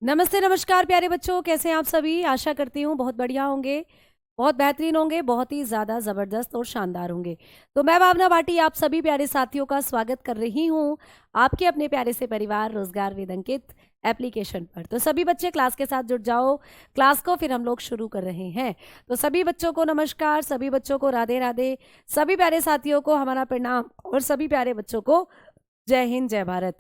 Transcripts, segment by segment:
नमस्ते नमस्कार प्यारे बच्चों, कैसे हैं आप सभी। आशा करती हूँ बहुत बढ़िया होंगे, बहुत बेहतरीन होंगे, बहुत ही ज़्यादा ज़बरदस्त और शानदार होंगे। तो मैं भावना भाटी आप सभी प्यारे साथियों का स्वागत कर रही हूँ आपके अपने प्यारे से परिवार रोजगार वेद अंकित एप्लीकेशन पर। तो सभी बच्चे क्लास के साथ जुड़ जाओ, क्लास को फिर हम लोग शुरू कर रहे हैं। तो सभी बच्चों को नमस्कार, सभी बच्चों को राधे राधे, सभी प्यारे साथियों को हमारा प्रणाम और सभी प्यारे बच्चों को जय हिंद जय भारत।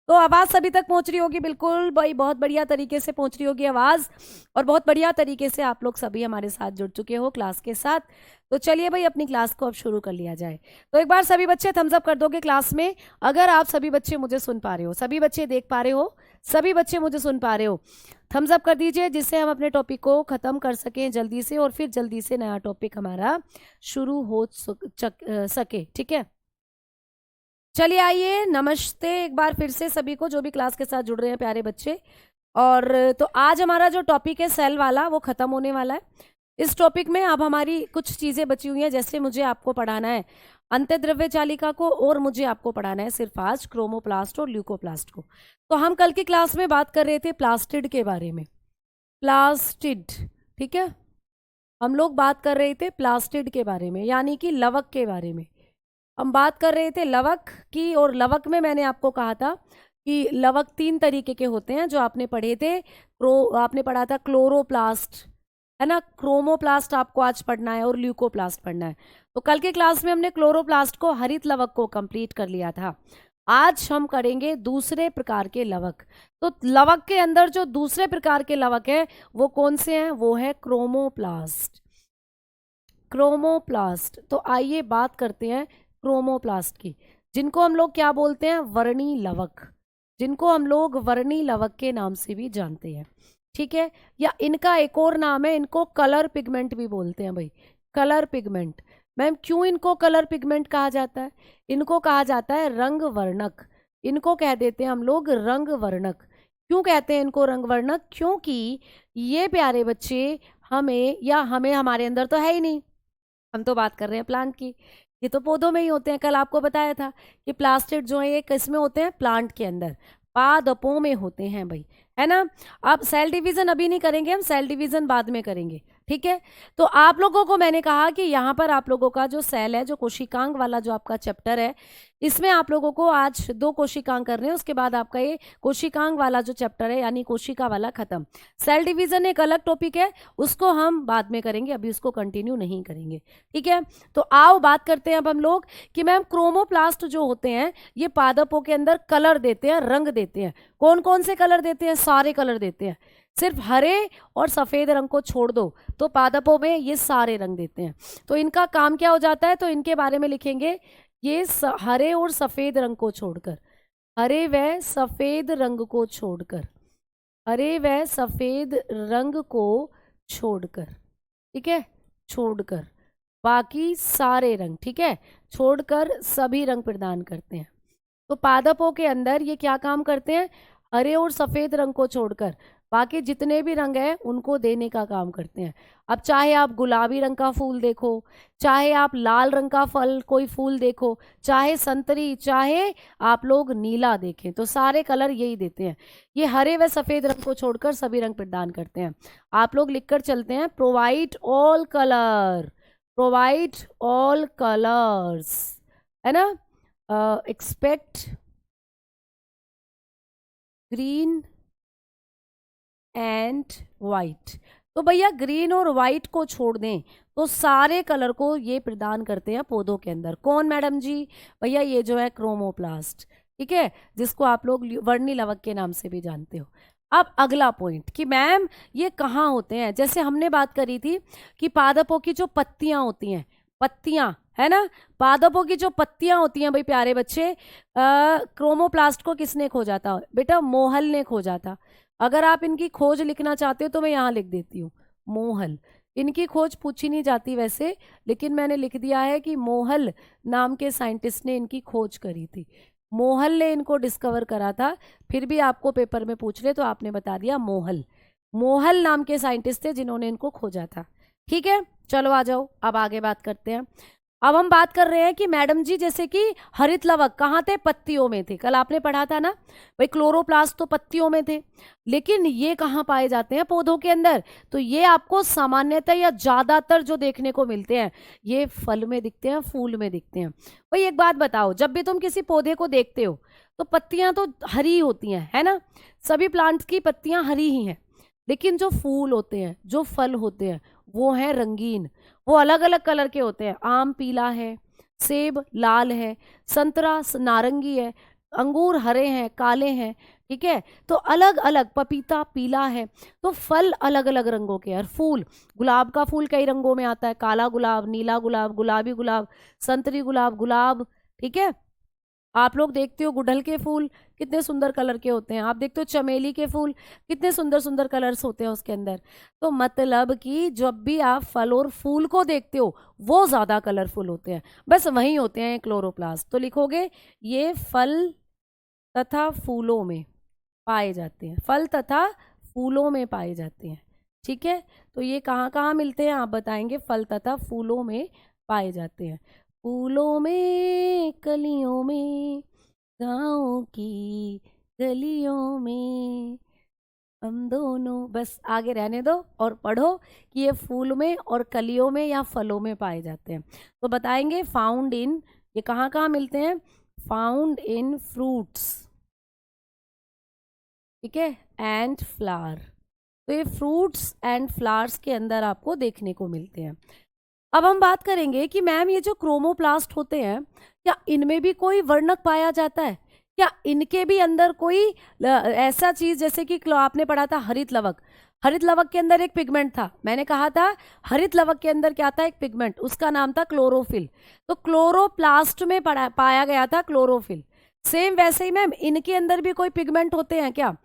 तो आवाज सभी तक पहुंच रही होगी, बिल्कुल भाई, बहुत बढ़िया तरीके से पहुंच रही होगी आवाज, और बहुत बढ़िया तरीके से आप लोग सभी हमारे साथ जुड़ चुके हो क्लास के साथ। तो चलिए भाई, अपनी क्लास को अब शुरू कर लिया जाए। तो एक बार सभी बच्चे थम्स अप कर दोगे क्लास में, अगर आप सभी बच्चे मुझे सुन पा रहे हो, सभी बच्चे देख पा रहे हो, सभी बच्चे मुझे सुन पा रहे हो, थम्स अप कर दीजिए, जिससे हम अपने टॉपिक को खत्म कर सकें जल्दी से, और फिर जल्दी से नया टॉपिक हमारा शुरू हो सके। ठीक है, चलिए आइए, नमस्ते एक बार फिर से सभी को जो भी क्लास के साथ जुड़ रहे हैं प्यारे बच्चे। और तो आज हमारा जो टॉपिक है सेल वाला, वो खत्म होने वाला है। इस टॉपिक में अब हमारी कुछ चीजें बची हुई हैं, जैसे मुझे आपको पढ़ाना है अंतःद्रव्य चालिका को, और मुझे आपको पढ़ाना है सिर्फ आज क्रोमोप्लास्ट और ल्यूकोप्लास्ट को। तो हम कल की क्लास में बात कर रहे थे प्लास्टिड के बारे में, प्लास्टिड, ठीक है, हम लोग बात कर रहे थे प्लास्टिड के बारे में, यानी कि लवक के बारे में हम बात कर रहे थे, लवक की। और लवक में मैंने आपको कहा था कि लवक 3 तरीके के होते हैं, जो आपने पढ़े थे। आपने पढ़ा था क्लोरोप्लास्ट, है ना, क्रोमोप्लास्ट आपको आज पढ़ना है, और ल्यूकोप्लास्ट पढ़ना है। तो कल के क्लास में हमने क्लोरोप्लास्ट को, हरित लवक को कंप्लीट कर लिया था। आज हम करेंगे दूसरे प्रकार के लवक। तो लवक के अंदर जो दूसरे प्रकार के लवक है वो कौन से हैं, वो है क्रोमोप्लास्ट। क्रोमोप्लास्ट, तो आइए बात करते हैं क्रोमोप्लास्ट की, जिनको हम लोग क्या बोलते हैं, वर्णी लवक, जिनको हम लोग वर्णी लवक के नाम से भी जानते हैं। ठीक है, या इनका एक और नाम है, इनको कलर पिगमेंट भी बोलते हैं भाई, कलर पिगमेंट। मैम क्यों इनको कलर पिगमेंट कहा जाता है, इनको कहा जाता है रंग वर्णक, इनको कह देते हैं हम लोग रंग वर्णक। क्यों कहते हैं इनको रंग वर्णक, क्योंकि ये प्यारे बच्चे हमें, या हमें, हमारे अंदर तो है ही नहीं, हम तो बात कर रहे हैं प्लांट की, ये तो पौधों में ही होते हैं। कल आपको बताया था कि प्लास्टिड जो है ये किस में होते हैं, प्लांट के अंदर, पादपों में होते हैं भाई, है ना। अब सेल डिवीजन अभी नहीं करेंगे, हम सेल डिवीजन बाद में करेंगे, ठीक है। तो आप लोगों को मैंने कहा कि यहाँ पर आप लोगों का जो सेल है, जो कोशिकांग वाला जो आपका चैप्टर है, इसमें आप लोगों को आज 2 कोशिकांग करने हैं, उसके बाद आपका ये कोशिकांग वाला जो चैप्टर है, यानी कोशिका वाला खत्म। सेल डिवीजन एक अलग टॉपिक है, उसको हम बाद में करेंगे, अभी उसको कंटिन्यू नहीं करेंगे, ठीक है। तो आओ बात करते हैं अब हम लोग कि मैम क्रोमोप्लास्ट जो होते हैं ये पादपों के अंदर कलर देते हैं, रंग देते हैं। कौन कौन से कलर देते हैं, सारे कलर देते हैं, सिर्फ हरे और सफेद रंग को छोड़ दो तो पादपों में ये सारे रंग देते हैं। तो इनका काम क्या हो जाता है, तो इनके बारे में लिखेंगे, ये हरे और सफेद रंग को छोड़कर, हरे व सफेद रंग को छोड़कर, हरे व सफेद रंग को छोड़कर, ठीक है, छोड़कर बाकी सारे रंग, ठीक है, छोड़कर सभी रंग प्रदान करते हैं। तो पादपों के अंदर ये क्या काम करते हैं, हरे और सफेद रंग को छोड़कर बाकी जितने भी रंग हैं उनको देने का काम करते हैं। अब चाहे आप गुलाबी रंग का फूल देखो, चाहे आप लाल रंग का फल कोई फूल देखो, चाहे संतरी, चाहे आप लोग नीला देखें, तो सारे कलर यही देते हैं। ये हरे व सफेद रंग को छोड़कर सभी रंग प्रदान करते हैं। आप लोग लिखकर चलते हैं, provide all colour, provide all colours, है ना, एक्सपेक्ट ग्रीन एंड वाइट। तो भैया ग्रीन और वाइट को छोड़ दें तो सारे कलर को ये प्रदान करते हैं पौधों के अंदर। कौन मैडम जी, भैया ये जो है क्रोमोप्लास्ट, ठीक है, जिसको आप लोग वर्णी लवक के नाम से भी जानते हो। अब अगला पॉइंट कि मैम ये कहाँ होते हैं, जैसे हमने बात करी थी कि पादपों की जो पत्तियां होती हैं, पत्तियां, है ना, पादपों की जो पत्तियां होती हैं भाई प्यारे बच्चे, क्रोमोप्लास्ट को किसने खोजा था बेटा, मोहल ने खोजा था। अगर आप इनकी खोज लिखना चाहते हो तो मैं यहाँ लिख देती हूँ, मोहल। इनकी खोज पूछी नहीं जाती वैसे, लेकिन मैंने लिख दिया है कि मोहल नाम के साइंटिस्ट ने इनकी खोज करी थी, मोहल ने इनको डिस्कवर करा था। फिर भी आपको पेपर में पूछ ले तो आपने बता दिया मोहल, मोहल नाम के साइंटिस्ट थे जिन्होंने इनको खोजा था, ठीक है। चलो आ जाओ, अब आगे बात करते हैं। अब हम बात कर रहे हैं कि मैडम जी जैसे कि हरित लवक कहाँ थे, पत्तियों में थे। कल आपने पढ़ा था ना भाई, क्लोरोप्लास्ट तो पत्तियों में थे, लेकिन ये कहाँ पाए जाते हैं, पौधों के अंदर। तो ये आपको सामान्यतः या ज्यादातर जो देखने को मिलते हैं ये फल में दिखते हैं, फूल में दिखते हैं। भाई एक बात बताओ, जब भी तुम किसी पौधे को देखते हो तो पत्तियां तो हरी होती हैं, है ना, सभी प्लांट्स की पत्तियां हरी ही हैं, लेकिन जो फूल होते हैं, जो फल होते हैं, वो हैं रंगीन, वो अलग अलग कलर के होते हैं। आम पीला है, सेब लाल है, संतरा नारंगी है, अंगूर हरे हैं, काले हैं, ठीक है। तो अलग अलग, पपीता पीला है, तो फल अलग अलग रंगों के हैं। और फूल, गुलाब का फूल कई रंगों में आता है, काला गुलाब, नीला गुलाब, गुलाबी गुलाब, संतरी गुलाब, गुलाब, ठीक है। आप लोग देखते हो गुड़हल के फूल कितने सुंदर कलर के होते हैं, आप देखते हो चमेली के फूल कितने सुंदर सुंदर कलर्स होते हैं उसके अंदर। तो मतलब कि जब भी आप फल और फूल को देखते हो वो ज़्यादा कलरफुल होते हैं, बस वहीं होते हैं क्लोरोप्लास्ट। तो लिखोगे ये फल तथा फूलों में पाए जाते हैं, फल तथा फूलों में पाए जाते हैं, ठीक है। तो ये कहाँ कहाँ मिलते हैं आप बताएंगे, फल तथा फूलों में पाए जाते हैं। फूलों में, कलियों में, गाँव की गलियों में, हम दोनों। बस आगे रहने दो और पढ़ो कि ये फूल में और कलियों में या फलों में पाए जाते हैं। तो बताएंगे फाउंड इन, ये कहाँ कहाँ मिलते हैं, फाउंड इन फ्रूट्स, ठीक है, एंड फ्लावर। तो ये फ्रूट्स एंड फ्लावर्स के अंदर आपको देखने को मिलते हैं। अब हम बात करेंगे कि मैम ये जो क्रोमोप्लास्ट होते हैं, क्या इनमें भी कोई वर्णक पाया जाता है, क्या इनके भी अंदर कोई ऐसा चीज, जैसे कि आपने पढ़ा था हरित लवक, हरित लवक के अंदर एक पिगमेंट था, मैंने कहा था हरित लवक के अंदर क्या था, एक पिगमेंट, उसका नाम था क्लोरोफिल। तो क्लोरोप्लास्ट में पाया गया था क्लोरोफिल। सेम वैसे ही मैम इनके अंदर भी कोई पिगमेंट होते हैं क्या,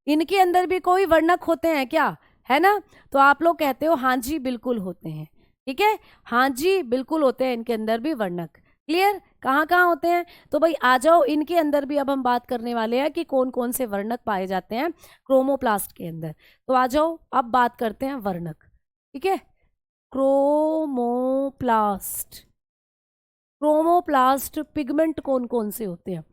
इनके अंदर भी कोई वर्णक होते हैं क्या, है ना। तो आप लोग कहते हो हाँ जी बिल्कुल होते हैं, ठीक है, हाँ जी बिल्कुल होते हैं इनके अंदर भी वर्णक। क्लियर, कहाँ कहाँ होते हैं। तो भाई आ जाओ, इनके अंदर भी अब हम बात करने वाले हैं कि कौन कौन से वर्णक पाए जाते हैं क्रोमोप्लास्ट के अंदर। तो आ जाओ अब बात करते हैं वर्णक, ठीक है। क्रोमोप्लास्ट, क्रोमोप्लास्ट पिगमेंट कौन कौन से होते हैं,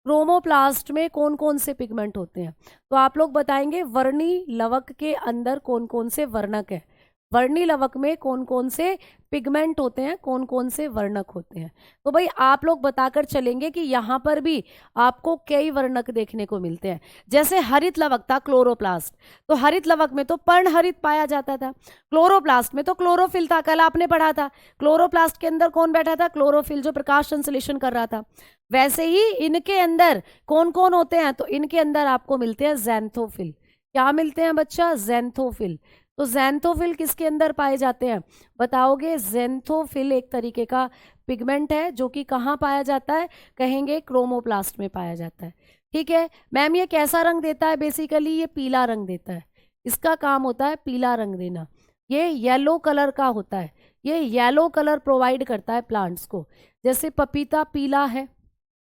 क्रोमोप्लास्ट में कौन कौन से पिगमेंट होते हैं। तो आप लोग बताएंगे वर्णी लवक के अंदर कौन कौन से वर्णक है, वर्णी लवक में कौन कौन से पिगमेंट होते हैं, कौन कौन से वर्णक होते हैं। तो भाई आप लोग बताकर चलेंगे कि यहाँ पर भी आपको कई वर्णक देखने को मिलते हैं। जैसे हरित लवक था क्लोरोप्लास्ट, तो हरित लवक में तो पर्णहरित पाया जाता था, क्लोरोप्लास्ट में तो क्लोरोफिल था, कल आपने पढ़ा था। क्लोरोप्लास्ट के अंदर कौन बैठा था, क्लोरोफिल, जो प्रकाश संश्लेषण कर रहा था। वैसे ही इनके अंदर कौन कौन होते हैं, तो इनके अंदर आपको मिलते हैं ज़ैंथोफिल। क्या मिलते हैं बच्चा, ज़ैंथोफिल। तो ज़ैंथोफिल किसके अंदर पाए जाते हैं बताओगे, ज़ैंथोफिल एक तरीके का पिगमेंट है जो कि कहाँ पाया जाता है, कहेंगे क्रोमोप्लास्ट में पाया जाता है, ठीक है। मैम ये कैसा रंग देता है, बेसिकली ये पीला रंग देता है, इसका काम होता है पीला रंग देना। ये येलो कलर का होता है, ये येलो कलर प्रोवाइड करता है प्लांट्स को। जैसे पपीता पीला है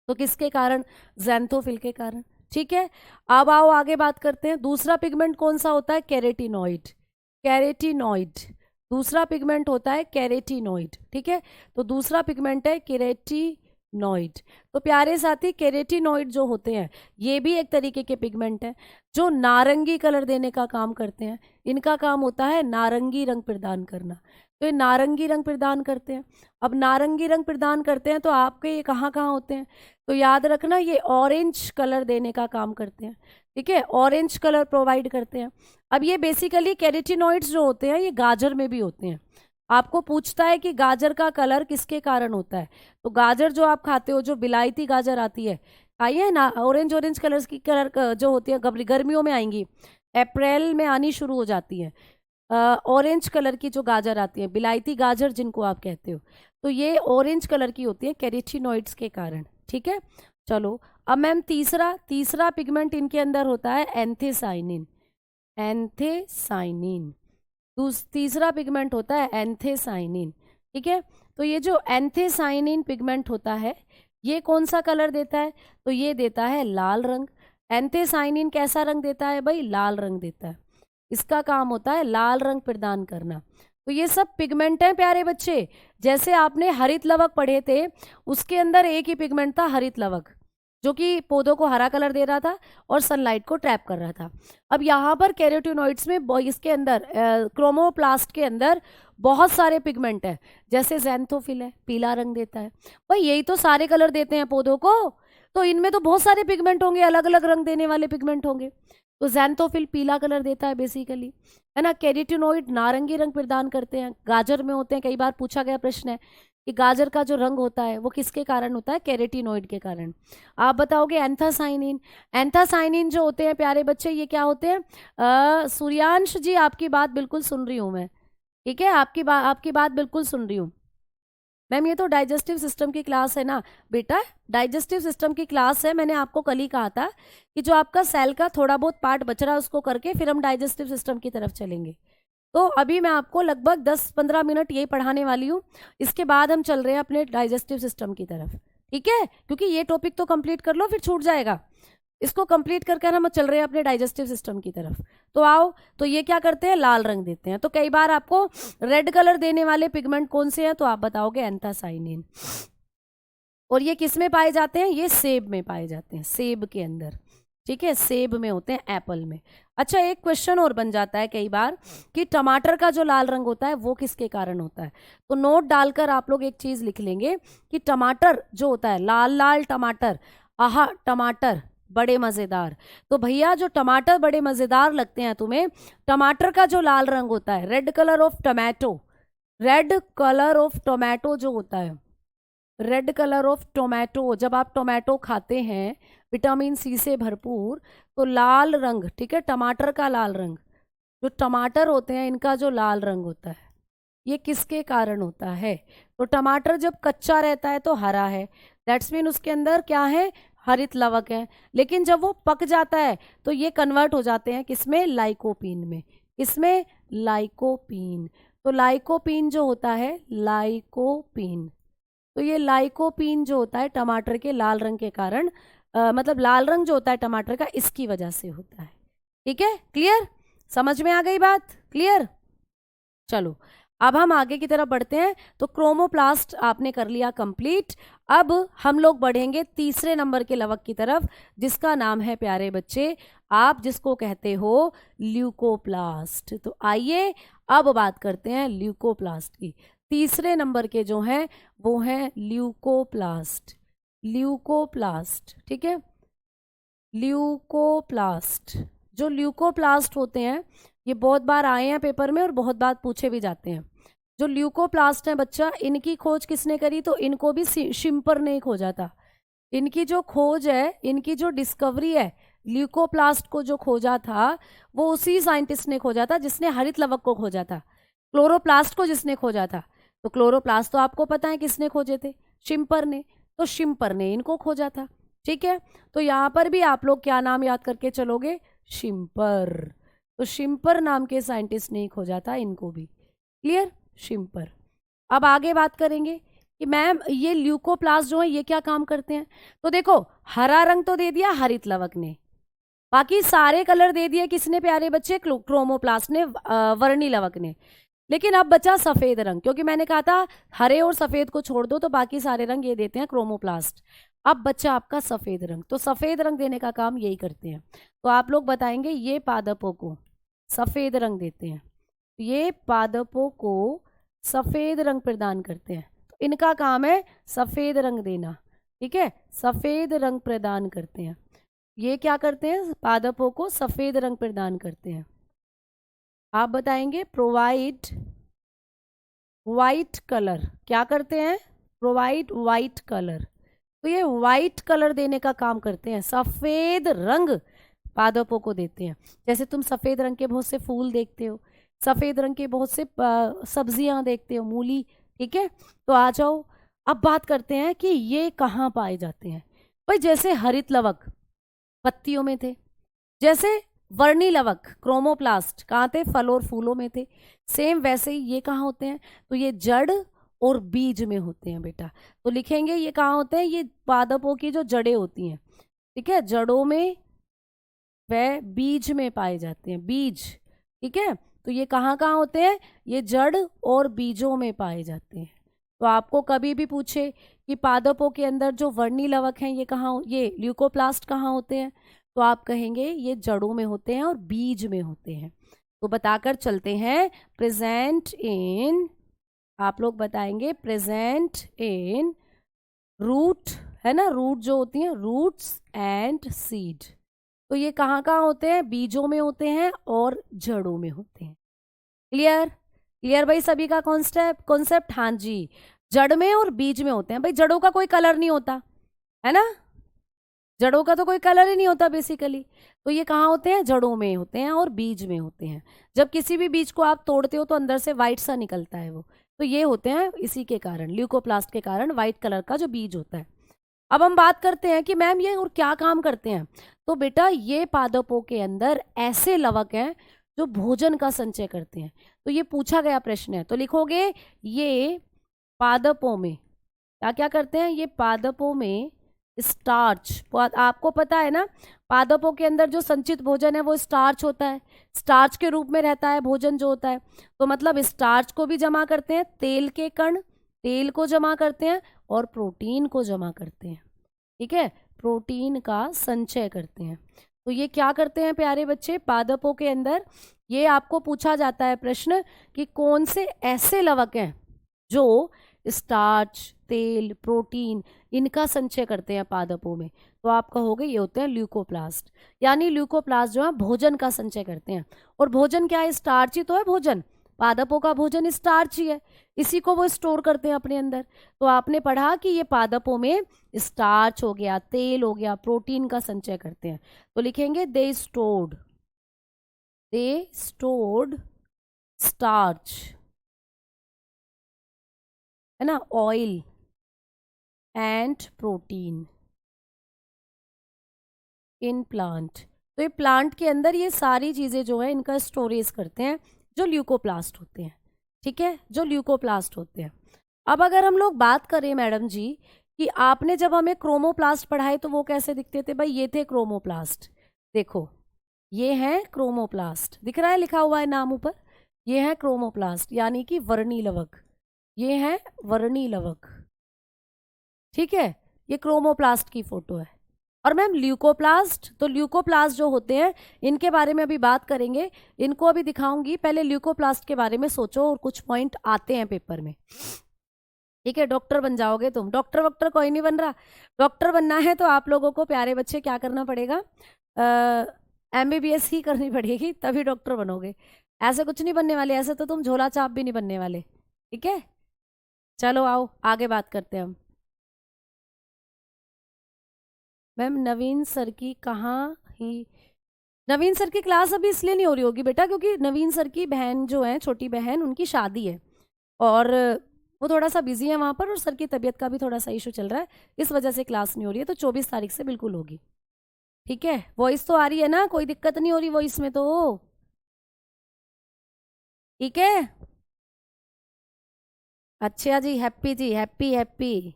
तो किसके कारण, ज़ैंथोफिल के कारण, ठीक है। अब आओ आगे बात करते हैं, दूसरा पिगमेंट कौन सा होता है, कैरेटिनॉइड, कैरेटिनॉइड दूसरा पिगमेंट होता है कैरेटिनॉइड, ठीक है। तो दूसरा पिगमेंट है कैरेटिनॉइड। तो प्यारे साथी कैरेटिनॉइड जो होते हैं ये भी एक तरीके के पिगमेंट हैं जो नारंगी कलर देने का काम करते हैं। इनका काम होता है नारंगी रंग प्रदान करना, तो ये नारंगी रंग प्रदान करते हैं। अब नारंगी रंग प्रदान करते हैं तो आपके ये कहाँ कहाँ होते हैं, तो याद रखना ये ऑरेंज कलर देने का काम करते हैं, ठीक है, ऑरेंज कलर प्रोवाइड करते हैं। अब ये बेसिकली कैरेटिनॉइड्स जो होते हैं ये गाजर में भी होते हैं। आपको पूछता है कि गाजर का कलर किसके कारण होता है, तो गाजर जो आप खाते हो, जो बिलायती गाजर आती है, आई है ना, ऑरेंज ऑरेंज कलर्स की कलर जो होती है, गर्मियों में आएंगी, अप्रैल में आनी शुरू हो जाती है। ऑरेंज कलर की जो गाजर आती है, बिलायती गाजर जिनको आप कहते हो, तो ये ऑरेंज कलर की होती है कैरेटिनॉइड्स के कारण, ठीक है। चलो अब मैम तीसरा पिगमेंट इनके अंदर होता है एंथेसाइनिन, एंथेसाइनिन तीसरा पिगमेंट होता है एंथेसाइनिन, ठीक है। तो ये जो एंथेसाइनिन पिगमेंट होता है ये कौन सा कलर देता है, तो ये देता है लाल रंग। एंथेसाइनिन कैसा रंग देता है भाई, लाल रंग देता है, इसका काम होता है लाल रंग प्रदान करना। तो ये सब पिगमेंट हैं प्यारे बच्चे। जैसे आपने हरित लवक पढ़े थे, उसके अंदर एक ही पिगमेंट था हरित लवक, जो कि पौधों को हरा कलर दे रहा था और सनलाइट को ट्रैप कर रहा था। अब यहाँ पर कैरोटीनॉइड्स में इसके अंदर क्रोमोप्लास्ट के अंदर बहुत सारे पिगमेंट हैं। जैसे ज़ैंथोफिल है, पीला रंग देता है। भाई यही तो सारे कलर देते हैं पौधों को, तो इनमें तो बहुत सारे पिगमेंट होंगे, अलग अलग रंग देने वाले पिगमेंट होंगे। तो ज़ैंथोफिल पीला कलर देता है बेसिकली, है ना। कैरोटीनॉइड नारंगी रंग प्रदान करते हैं, गाजर में होते हैं। कई बार पूछा गया प्रश्न है कि गाजर का जो रंग होता है वो किसके कारण होता है? कैरोटीनॉइड के कारण। आप बताओगे एंथासाइनिन। एंथासाइनिन जो होते हैं प्यारे बच्चे, ये क्या होते हैं? सूर्यांश जी, आपकी बात बिल्कुल सुन रही हूँ मैं, ठीक है, आपकी बात बिल्कुल सुन रही हूँ। मैम ये तो डाइजेस्टिव सिस्टम की क्लास है ना बेटा, डाइजेस्टिव सिस्टम की क्लास है। मैंने आपको कल ही कहा था कि जो आपका सेल का थोड़ा बहुत पार्ट बच रहा है उसको करके फिर हम डाइजेस्टिव सिस्टम की तरफ चलेंगे। तो अभी मैं आपको लगभग 10-15 मिनट यही पढ़ाने वाली हूँ, इसके बाद हम चल रहे हैं अपने डाइजेस्टिव सिस्टम की तरफ, ठीक है। क्योंकि ये टॉपिक तो कंप्लीट कर लो, फिर छूट जाएगा। इसको कंप्लीट करके हम चल रहे हैं अपने डाइजेस्टिव सिस्टम की तरफ। तो आओ, तो ये क्या करते हैं? लाल रंग देते हैं। तो कई बार आपको रेड कलर देने वाले पिगमेंट कौन से हैं? तो आप बताओगे एंथासाइनिन। और ये किस में पाए जाते हैं? ये सेब में पाए जाते हैं, सेब के अंदर, ठीक है, सेब में होते हैं, एप्पल में। अच्छा, एक क्वेश्चन और बन जाता है कई बार कि टमाटर का जो लाल रंग होता है वो किसके कारण होता है? तो नोट डालकर आप लोग एक चीज लिख लेंगे कि टमाटर जो होता है, लाल लाल टमाटर, आहा टमाटर बड़े मजेदार। तो भैया जो टमाटर बड़े मजेदार लगते हैं तुम्हें, टमाटर का जो लाल रंग होता है, red colour of tomato, red colour of tomato जो होता है, रेड कलर ऑफ टोमेटो, जब आप टोमेटो खाते हैं विटामिन सी से भरपूर, तो लाल रंग, ठीक है, टमाटर का लाल रंग, जो टमाटर होते हैं इनका जो लाल रंग होता है, ये किसके कारण होता है? तो टमाटर जब कच्चा रहता है तो हरा है, दैट्स मीन उसके अंदर क्या है? हरित लवक है। लेकिन जब वो पक जाता है तो ये कन्वर्ट हो जाते हैं किसमें? लाइकोपीन में। किसमें? लाइकोपीन। तो लाइकोपीन जो होता है, लाइकोपीन, तो ये लाइकोपीन जो होता है टमाटर के लाल रंग के कारण, मतलब लाल रंग जो होता है टमाटर का, इसकी वजह से होता है। ठीक है, क्लियर? समझ में आ गई बात? क्लियर? चलो अब हम आगे की तरफ बढ़ते हैं। तो क्रोमोप्लास्ट आपने कर लिया कंप्लीट। अब हम लोग बढ़ेंगे तीसरे नंबर के लवक की तरफ, जिसका नाम है प्यारे बच्चे, आप जिसको कहते हो ल्यूकोप्लास्ट। तो आइए अब बात करते हैं ल्यूकोप्लास्ट की। तीसरे नंबर के जो हैं वो हैं ल्यूकोप्लास्ट। ल्यूकोप्लास्ट, ठीक है, ल्यूकोप्लास्ट। जो ल्यूकोप्लास्ट होते हैं ये बहुत बार आए हैं पेपर में और बहुत बार पूछे भी जाते हैं। जो ल्यूकोप्लास्ट हैं बच्चा, इनकी खोज किसने करी? तो इनको भी शिम्पर ने खोजा था। इनकी जो खोज है, इनकी जो डिस्कवरी है, ल्यूकोप्लास्ट को जो खोजा था वो उसी साइंटिस्ट ने खोजा था जिसने हरित लवक को खोजा था। क्लोरोप्लास्ट को जिसने खोजा था, तो क्लोरोप्लास्ट तो आपको पता है किसने खोजे थे? शिम्पर ने। तो शिम्पर ने इनको खोजा था, ठीक है। तो यहाँ पर भी आप लोग क्या नाम याद करके चलोगे? शिम्पर। तो शिम्पर नाम के साइंटिस्ट ने खोजा था इनको भी। क्लियर? शिम्पर। अब आगे बात करेंगे कि मैम ये ल्यूकोप्लास्ट जो है ये क्या काम करते हैं। तो देखो, हरा रंग तो दे दिया हरित लवक ने, बाकी सारे कलर दे दिए किसने प्यारे बच्चे? क्रोमोप्लास्ट ने, वर्णी लवक ने। लेकिन अब बचा सफेद रंग, क्योंकि मैंने कहा था हरे और सफेद को छोड़ दो तो बाकी सारे रंग ये देते हैं क्रोमोप्लास्ट। अब बच्चा आपका सफेद रंग, तो सफेद रंग देने का काम यही करते हैं। तो आप लोग बताएंगे ये पादपों को सफेद रंग देते हैं, ये पादपों को सफेद रंग प्रदान करते हैं। तो इनका काम है सफेद रंग देना, ठीक है, सफेद रंग प्रदान करते हैं। ये क्या करते हैं? पादपों को सफेद रंग प्रदान करते हैं। आप बताएंगे प्रोवाइड वाइट कलर। क्या करते हैं? Provide white colour. तो ये वाइट कलर देने का काम करते हैं, सफेद रंग पादपों को देते हैं। जैसे तुम सफेद रंग के बहुत से फूल देखते हो, सफेद रंग के बहुत से सब्जियां देखते हो, मूली, ठीक है। तो आ जाओ, अब बात करते हैं कि ये कहाँ पाए जाते हैं। भाई जैसे हरित लवक पत्तियों में थे, जैसे वर्णी लवक क्रोमोप्लास्ट कहाँ थे? फल और फूलों में थे। सेम वैसे ही ये कहाँ होते हैं? तो ये जड़ और बीज में होते हैं बेटा। तो लिखेंगे ये कहाँ होते हैं? ये पादपों की जो जड़ें होती हैं, ठीक है, जड़ों में व बीज में पाए जाते हैं, बीज, ठीक है। तो ये कहाँ कहाँ होते हैं, ये जड़ और बीजों में पाए जाते हैं। तो आपको कभी भी पूछे कि पादपों के अंदर जो वर्णी लवक हैं ये कहाँ, ये ल्यूकोप्लास्ट कहाँ होते हैं, तो आप कहेंगे ये जड़ों में होते हैं और बीज में होते हैं। तो बताकर चलते हैं, प्रेजेंट इन, आप लोग बताएंगे प्रेजेंट इन रूट, है ना, रूट जो होती हैं, रूट्स एंड सीड। तो ये कहाँ कहाँ होते हैं, बीजों में होते हैं और जड़ों में होते हैं। क्लियर, क्लियर भाई सभी का कॉन्सेप्ट? हाँ जी, जड़ में और बीज में होते हैं। भाई जड़ों का कोई कलर नहीं होता है ना, जड़ों का तो कोई कलर ही नहीं होता बेसिकली। तो ये कहाँ होते हैं, जड़ों में होते हैं और बीज में होते हैं। जब किसी भी बीज को आप तोड़ते हो तो अंदर से वाइट सा निकलता है वो, तो ये होते हैं इसी के कारण, ल्यूकोप्लास्ट के कारण वाइट कलर का जो बीज होता है। अब हम बात करते हैं कि मैम ये और क्या काम करते हैं। तो बेटा ये पादपों के अंदर ऐसे लवक हैं जो भोजन का संचय करते हैं। तो ये पूछा गया प्रश्न है, तो लिखोगे ये पादपों में क्या क्या करते हैं, ये पादपों में स्टार्च, आपको पता है ना पादपों के अंदर जो संचित भोजन है वो स्टार्च होता है, स्टार्च के रूप में रहता है भोजन जो होता है। तो मतलब स्टार्च को भी जमा करते हैं, तेल के कण, तेल को जमा करते हैं और प्रोटीन को जमा करते हैं। ठीक है, प्रोटीन का संचय करते हैं। तो ये क्या करते हैं प्यारे बच्चे, पादपों के अंदर ये आपको पूछा जाता है प्रश्न कि कौन से ऐसे लवक हैं जो स्टार्च, तेल, प्रोटीन इनका संचय करते हैं पादपों में। तो आप कहोगे ये होते हैं ल्यूकोप्लास्ट। यानी ल्यूकोप्लास्ट जो है भोजन का संचय करते हैं। और भोजन क्या है, स्टार्च ही तो है भोजन, पादपों का भोजन स्टार्च ही है, इसी को वो स्टोर करते हैं अपने अंदर। तो आपने पढ़ा कि ये पादपों में स्टार्च हो गया, तेल हो गया, प्रोटीन का संचय करते हैं। तो लिखेंगे दे स्टोर्ड स्टार्च, है ना, oil and protein in plant. तो ये प्लांट के अंदर ये सारी चीज़ें जो है इनका स्टोरेज करते हैं, जो ल्यूकोप्लास्ट होते हैं। ठीक है, जो ल्यूकोप्लास्ट होते हैं। अब अगर हम लोग बात करें मैडम जी कि आपने जब हमें क्रोमोप्लास्ट पढ़ाए तो वो कैसे दिखते थे, भाई ये थे क्रोमोप्लास्ट, देखो ये है क्रोमोप्लास्ट, दिख रहा है लिखा हुआ है नाम ऊपर, ये है क्रोमोप्लास्ट यानी कि वर्णी लवक, ये है वर्णी लवक। ठीक है, ये क्रोमोप्लास्ट की फोटो है। और मैम ल्यूकोप्लास्ट, तो ल्यूकोप्लास्ट जो होते हैं इनके बारे में अभी बात करेंगे, इनको अभी दिखाऊंगी, पहले ल्यूकोप्लास्ट के बारे में सोचो और कुछ पॉइंट आते हैं पेपर में। ठीक है, डॉक्टर बन जाओगे तुम, डॉक्टर वॉक्टर कोई नहीं बन रहा, डॉक्टर बनना है तो आप लोगों को प्यारे बच्चे क्या करना पड़ेगा, MBBS ही करनी पड़ेगी तभी डॉक्टर बनोगे, ऐसे कुछ नहीं बनने वाले, ऐसे तो तुम झोला चाप भी नहीं बनने वाले। ठीक है, चलो आओ आगे बात करते हैं हम। मैम नवीन सर की कहाँ ही, नवीन सर की क्लास अभी इसलिए नहीं हो रही होगी बेटा क्योंकि नवीन सर की बहन जो है, छोटी बहन, उनकी शादी है और वो थोड़ा सा बिजी है वहाँ पर, और सर की तबीयत का भी थोड़ा सा इशू चल रहा है, इस वजह से क्लास नहीं हो रही है। तो 24 तारीख से बिल्कुल होगी। ठीक है, वॉइस तो आ रही है ना, कोई दिक्कत नहीं हो रही वॉइस में तो? ठीक है, अच्छा जी, हैप्पी जी, हैप्पी हैप्पी,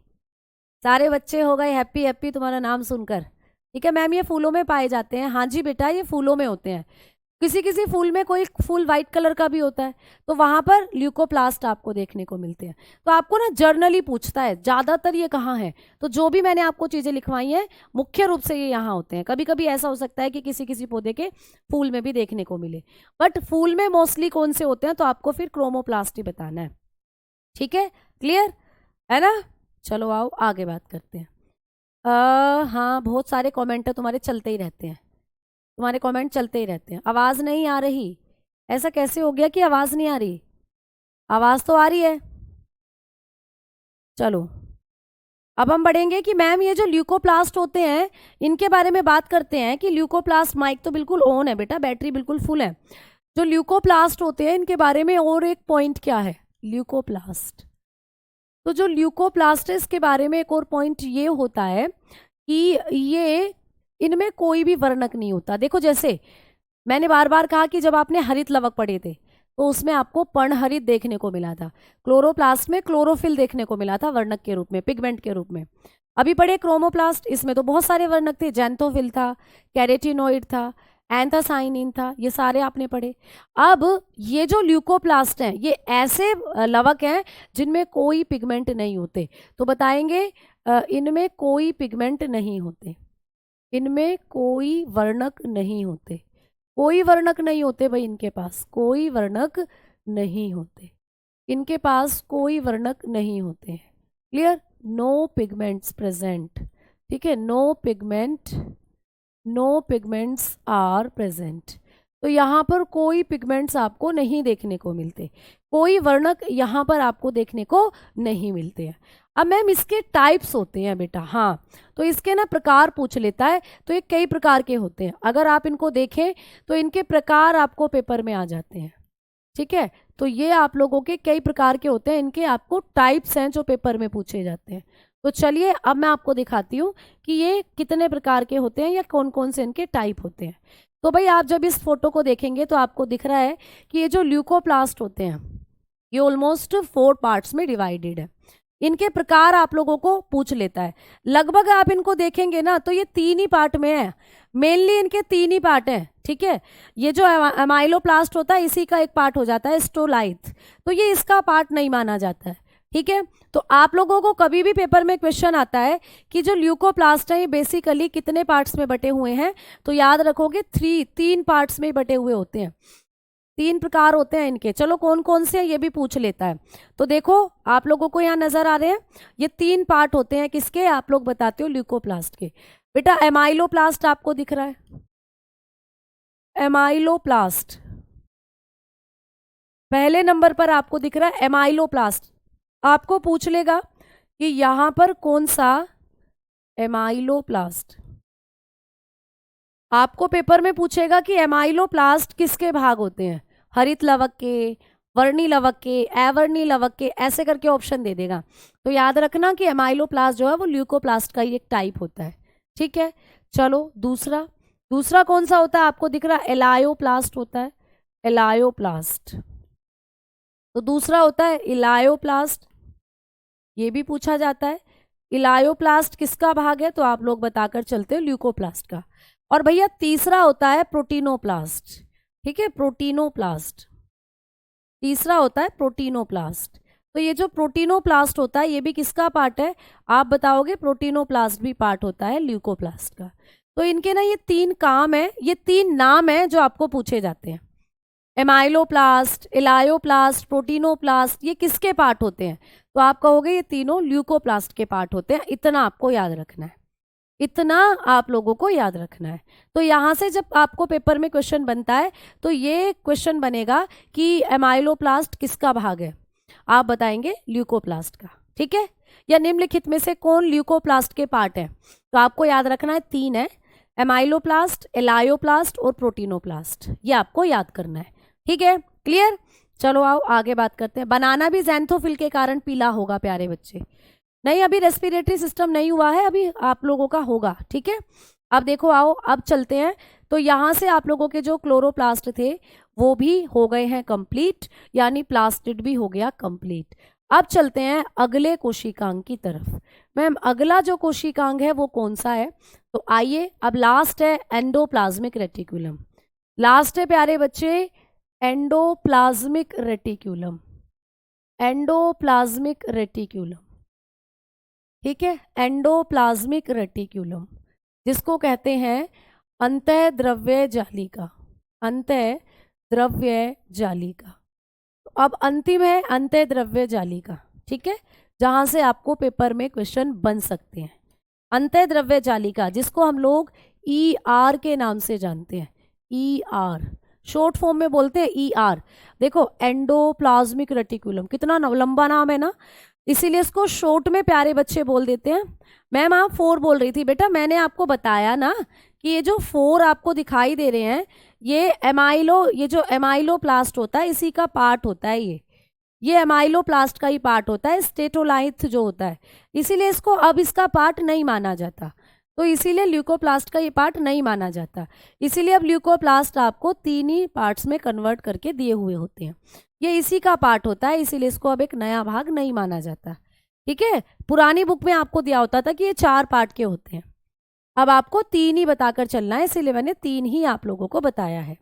सारे बच्चे हो गए हैप्पी हैप्पी तुम्हारा नाम सुनकर। ठीक है मैम, ये फूलों में पाए जाते हैं, हाँ जी बेटा ये फूलों में होते हैं, किसी किसी फूल में, कोई फूल वाइट कलर का भी होता है तो वहां पर ल्यूकोप्लास्ट आपको देखने को मिलते हैं। तो आपको ना जर्नली पूछता है ज्यादातर ये कहाँ है, तो जो भी मैंने आपको चीजें लिखवाई हैं मुख्य रूप से ये यहाँ होते हैं। कभी कभी ऐसा हो सकता है कि किसी किसी पौधे के फूल में भी देखने को मिले, बट फूल में मोस्टली कौन से होते हैं तो आपको फिर क्रोमोप्लास्ट ही बताना है। ठीक है, क्लियर है ना? चलो आओ आगे बात करते हैं। हाँ बहुत सारे कमेंट है तुम्हारे, चलते ही रहते हैं, तुम्हारे कमेंट चलते ही रहते हैं। आवाज़ नहीं आ रही, ऐसा कैसे हो गया कि आवाज़ नहीं आ रही? आवाज़ तो आ रही है। चलो अब हम बढ़ेंगे कि मैम ये जो ल्यूकोप्लास्ट होते हैं इनके बारे में बात करते हैं कि ल्यूकोप्लास्ट, माइक तो बिल्कुल ऑन है बेटा, बैटरी बिल्कुल फुल है। जो ल्यूकोप्लास्ट होते हैं इनके बारे में और एक पॉइंट क्या है, ल्यूकोप्लास्ट, तो जो ल्यूकोप्लास्ट है इसके बारे में एक और पॉइंट ये होता है कि ये इनमें कोई भी वर्णक नहीं होता। देखो जैसे मैंने बार बार कहा कि जब आपने हरित लवक पढ़े थे तो उसमें आपको पर्णहरित देखने को मिला था, क्लोरोप्लास्ट में क्लोरोफिल देखने को मिला था वर्णक के रूप में, पिगमेंट के रूप में। अभी पढ़े क्रोमोप्लास्ट, इसमें तो बहुत सारे वर्णक थे, जैंथोफिल था, कैरेटिनोइड था, एंथासाइनिन था, ये सारे आपने पढ़े। अब ये जो ल्यूकोप्लास्ट हैं ये ऐसे लवक हैं जिनमें कोई पिगमेंट नहीं होते, तो बताएंगे इनमें कोई पिगमेंट नहीं होते, इनमें कोई वर्णक नहीं होते, कोई वर्णक नहीं होते भाई, इनके पास कोई वर्णक नहीं होते, इनके पास कोई वर्णक नहीं होते हैं। क्लियर? नो पिगमेंट्स प्रेजेंट, ठीक है, नो पिगमेंट्स आर प्रेजेंट। तो यहाँ पर कोई पिगमेंट्स आपको नहीं देखने को मिलते, कोई वर्णक यहाँ पर आपको देखने को नहीं मिलते हैं। अब मैम इसके टाइप्स होते हैं बेटा, हाँ, तो इसके ना प्रकार पूछ लेता है, तो ये कई प्रकार के होते हैं, अगर आप इनको देखें तो इनके प्रकार आपको पेपर में आ जाते हैं, ठीक है। तो ये आप लोगों के कई प्रकार के होते हैं, इनके आपको टाइप्स हैं जो पेपर में पूछे जाते हैं। तो चलिए अब मैं आपको दिखाती हूँ कि ये कितने प्रकार के होते हैं या कौन कौन से इनके टाइप होते हैं। तो भाई आप जब इस फोटो को देखेंगे तो आपको दिख रहा है कि ये जो ल्यूकोप्लास्ट होते हैं ये ऑलमोस्ट 4 पार्ट्स में डिवाइडेड है। इनके प्रकार आप लोगों को पूछ लेता है, लगभग आप इनको देखेंगे ना तो ये 3 ही पार्ट में है, मेनली इनके 3 ही पार्ट हैं, ठीक है। ये जो एमाइलोप्लास्ट होता है इसी का एक पार्ट हो जाता है स्टोलाइथ, तो ये इसका पार्ट नहीं माना जाता है, ठीक है। तो आप लोगों को कभी भी पेपर में क्वेश्चन आता है कि जो ल्यूकोप्लास्ट है ये बेसिकली कितने पार्ट्स में बटे हुए हैं, तो याद रखोगे 3 पार्ट्स में बटे हुए होते हैं, 3 प्रकार होते हैं इनके। चलो कौन कौन से हैं ये भी पूछ लेता है। तो देखो आप लोगों को यहाँ नजर आ रहे हैं, ये 3 पार्ट होते हैं किसके, आप लोग बताते हो ल्यूकोप्लास्ट के। बेटा एमाइलोप्लास्ट आपको दिख रहा है, एमाइलोप्लास्ट पहले नंबर पर आपको दिख रहा है एमाइलोप्लास्ट। आपको पूछ लेगा कि यहां पर कौन सा एमाइलोप्लास्ट, आपको पेपर में पूछेगा कि एमाइलोप्लास्ट किसके भाग होते हैं, हरित लवक के, वर्णी लवक के, अवर्णी लवक के, ऐसे करके ऑप्शन दे देगा। तो याद रखना कि एमाइलोप्लास्ट जो है वो ल्यूकोप्लास्ट का ही एक टाइप होता है, ठीक है। चलो दूसरा कौन सा होता है, आपको दिख रहा है एलायोप्लास्ट होता है, एलायोप्लास्ट। तो दूसरा होता है इलायोप्लास्ट, ये भी पूछा जाता है। इलायोप्लास्ट किसका भाग है, तो आप लोग बताकर चलते हो ल्यूकोप्लास्ट का। और भैया तीसरा होता है प्रोटीनोप्लास्ट, ठीक है, प्रोटीनोप्लास्ट, तीसरा होता है प्रोटीनोप्लास्ट। तो ये जो प्रोटीनोप्लास्ट होता है ये भी किसका पार्ट है, आप बताओगे, प्रोटीनोप्लास्ट भी पार्ट होता है ल्यूकोप्लास्ट का। तो इनके ना ये 3 काम है, ये 3 नाम है जो आपको पूछे जाते हैं, एमाइलोप्लास्ट, इलायोप्लास्ट, प्रोटीनोप्लास्ट, ये किसके पार्ट होते हैं, तो आप कहोगे ये तीनों ल्यूकोप्लास्ट के पार्ट होते हैं। इतना आपको याद रखना है, इतना आप लोगों को याद रखना है। तो यहाँ से जब आपको पेपर में क्वेश्चन बनता है तो ये क्वेश्चन बनेगा कि एमाइलोप्लास्ट किसका भाग है, आप बताएंगे ल्यूकोप्लास्ट का, ठीक है। या निम्नलिखित में से कौन ल्यूकोप्लास्ट के पार्ट है, तो आपको याद रखना है 3 है, एमाइलोप्लास्ट, एलायोप्लास्ट और प्रोटीनोप्लास्ट, ये आपको याद करना है, ठीक है। क्लियर? चलो आओ आगे बात करते हैं। बनाना भी ज़ैंथोफिल के कारण पीला होगा प्यारे बच्चे, नहीं अभी रेस्पिरेटरी सिस्टम नहीं हुआ है, अभी आप लोगों का होगा, ठीक है। अब देखो आओ अब चलते हैं, तो यहाँ से आप लोगों के जो क्लोरोप्लास्ट थे वो भी हो गए हैं कंप्लीट, यानी प्लास्टिड भी हो गया कंप्लीट। अब चलते हैं अगले कोशिकांग की तरफ। मैम अगला जो कोशिकांग है वो कौन सा है, तो आइए अब लास्ट है एंडोप्लाज्मिक रेटिकुलम, लास्ट है प्यारे बच्चे एंडोप्लाज्मिक रेटिकुलम, एंडोप्लाज्मिक रेटिकुलम, ठीक है, एंडोप्लाज्मिक रेटिकुलम जिसको कहते हैं अंतःद्रव्य जालिका, अंतःद्रव्य जालिका। तो अब अंतिम है अंतःद्रव्य जालिका, ठीक है, जहां से आपको पेपर में क्वेश्चन बन सकते हैं। अंतःद्रव्य जालिका जिसको हम लोग ER के नाम से जानते हैं, ER शॉर्ट फॉर्म में बोलते हैं ER। देखो एंडोप्लाज्मिक रेटिकुलम कितना लंबा नाम है ना, इसीलिए इसको शॉर्ट में प्यारे बच्चे बोल देते हैं। मैम आप 4 बोल रही थी, बेटा मैंने आपको बताया ना कि ये जो 4 आपको दिखाई दे रहे हैं ये जो एमाइलोप्लास्ट होता है इसी का पार्ट होता है, ये एमाइलोप्लास्ट का ही पार्ट होता है, स्टेटोलाइथ जो होता है, इसीलिए इसको अब इसका पार्ट नहीं माना जाता, तो इसीलिए ल्यूकोप्लास्ट का ये पार्ट नहीं माना जाता। इसीलिए अब ल्यूकोप्लास्ट आपको 3 ही पार्ट्स में कन्वर्ट करके दिए हुए होते हैं, ये इसी का पार्ट होता है, इसीलिए इसको अब एक नया भाग नहीं माना जाता, ठीक है। पुरानी बुक में आपको दिया होता था कि ये 4 पार्ट के होते हैं। अब आपको 3 ही बताकर चलना है, इसीलिए मैंने 3 ही आप लोगों को बताया है।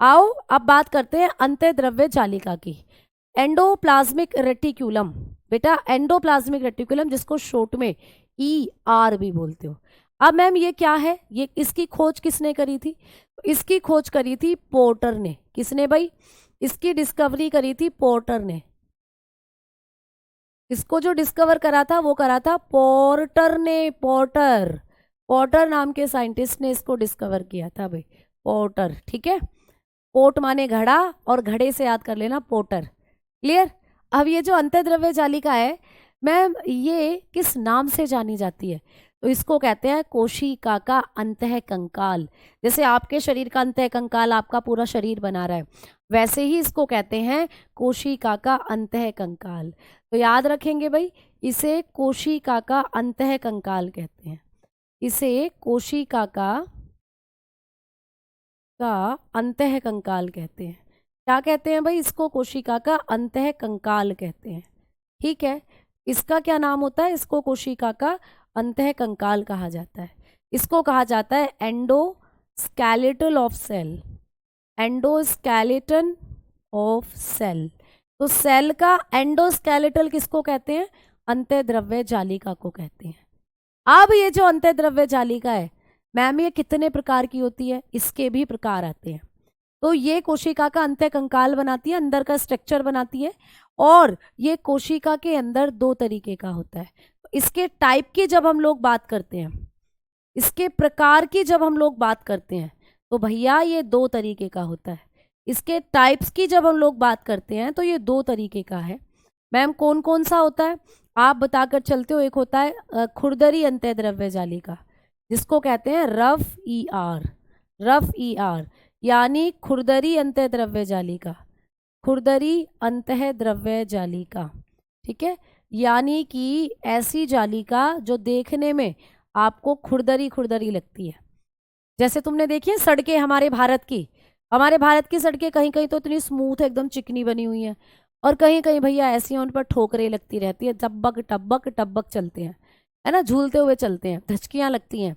आओ अब बात करते हैं अंतःद्रव्य जालिका की। एंडोप्लाज्मिक रेटिक्यूलम, बेटा एंडोप्लाज्मिक रेटिक्यूलम जिसको शॉर्ट में ER भी बोलते हो। अब मैम ये क्या है, ये इसकी खोज किसने करी थी? इसकी खोज करी थी पोर्टर ने। किसने भाई? इसकी डिस्कवरी करी थी पोर्टर ने। इसको जो डिस्कवर करा था वो करा था पोर्टर ने। पोर्टर, पोर्टर नाम के साइंटिस्ट ने इसको डिस्कवर किया था भाई, पोर्टर। ठीक है, पोर्ट माने घड़ा और घड़े से याद कर लेना पोर्टर। क्लियर? अब ये जो अंतःद्रव्य जालिका है मैम, ये किस नाम से जानी जाती है? तो इसको कहते हैं कोशिका का अंतःकंकाल। जैसे आपके शरीर का अंतःकंकाल आपका पूरा शरीर बना रहा है, वैसे ही इसको कहते हैं कोशिका का अंतःकंकाल। तो याद रखेंगे भाई, इसे कोशिका का अंतःकंकाल कहते हैं। इसे कोशिका का अंतःकंकाल कहते हैं। क्या कहते हैं भाई? इसको कोशिका का अंतःकंकाल कहते हैं। ठीक है, इसका क्या नाम होता है? इसको कोशिका का अंतःकंकाल कहा जाता है। इसको कहा जाता है endoskeletal of cell. Endoskeleton of cell. तो सेल का एंडोस्केलेटल किसको कहते हैं? अंतःद्रव्य जालिका को कहते हैं। अब ये जो अंतःद्रव्य जालिका है मैम, ये कितने प्रकार की होती है? इसके भी प्रकार आते हैं। तो ये कोशिका का अंतःकंकाल बनाती है, अंदर का स्ट्रक्चर बनाती है। और ये कोशिका के अंदर 2 तरीके का होता है। इसके टाइप की जब हम लोग बात करते हैं, इसके प्रकार की जब हम लोग बात करते हैं, तो भैया ये 2 तरीके का होता है। इसके टाइप्स की जब हम लोग बात करते हैं तो ये 2 तरीके का है। मैम कौन कौन सा होता है आप बताकर चलते हो? एक होता है खुरदरी अंतःद्रव्य जालिका, जिसको कहते हैं रफ ER। रफ ER यानी खुरदरी अंतःद्रव्य जालिका। खुरदरी अंतःद्रव्य जालिका, ठीक है, यानी कि ऐसी जालिका जो देखने में आपको खुरदरी खुरदरी लगती है। जैसे तुमने देखी है सड़कें हमारे भारत की सड़कें कहीं कहीं तो इतनी स्मूथ एकदम चिकनी बनी हुई हैं, और कहीं कहीं भैया ऐसी हैं उन पर ठोकरें लगती रहती है, टबक टबक टबक चलते हैं, है ना, झूलते हुए चलते हैं, धचकियाँ लगती हैं।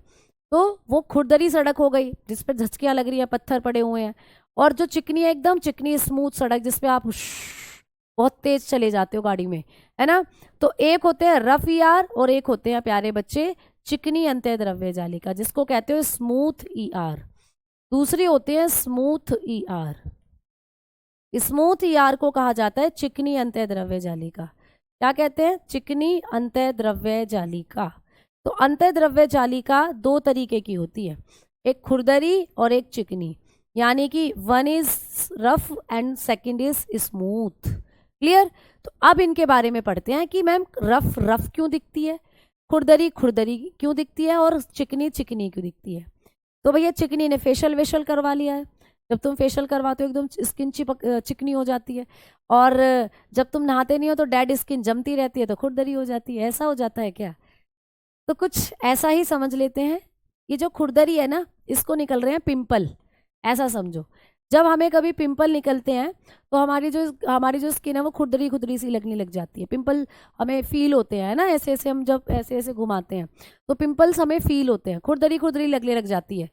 तो वो खुरदरी सड़क हो गई जिस पर धचकियाँ लग रही हैं, पत्थर पड़े हुए हैं। और जो चिकनी है एकदम चिकनी स्मूथ सड़क जिसपे आप बहुत तेज चले जाते हो गाड़ी में, है ना। तो एक होते हैं रफ ER और एक होते हैं प्यारे बच्चे चिकनी अंतःद्रव्य जालिका, जिसको कहते हो स्मूथ ER। दूसरी होती है स्मूथ ER। स्मूथ ER को कहा जाता है चिकनी अंतःद्रव्य जालिका। क्या कहते हैं? चिकनी अंतःद्रव्य जालिका। तो अंतःद्रव्य जालिका 2 तरीके की होती है, एक खुरदरी और एक चिकनी, यानी कि one is rough and second is smooth. Clear? तो अब इनके बारे में पढ़ते हैं कि मैम रफ रफ क्यों दिखती है, खुरदरी खुरदरी क्यों दिखती है, और चिकनी चिकनी क्यों दिखती है। तो भैया चिकनी ने फेशियल वेशियल करवा लिया है, जब तुम फेशियल करवाते हो एकदम स्किन चिकनी हो जाती है, और जब तुम नहाते नहीं हो तो डेड स्किन जमती रहती है तो खुरदरी हो जाती है। ऐसा हो जाता है क्या? तो कुछ ऐसा ही समझ लेते हैं। ये जो खुरदरी है ना, इसको निकल रहे हैं पिंपल, ऐसा समझो। जब हमें कभी पिंपल निकलते हैं तो हमारी जो स्किन है वो खुरदरी खुरदरी सी लगने लग जाती है। पिंपल हमें फील होते हैं ना, ऐसे ऐसे हम जब ऐसे ऐसे घुमाते हैं तो पिंपल्स हमें फील होते हैं, खुरदरी खुरदरी लगने लग जाती है।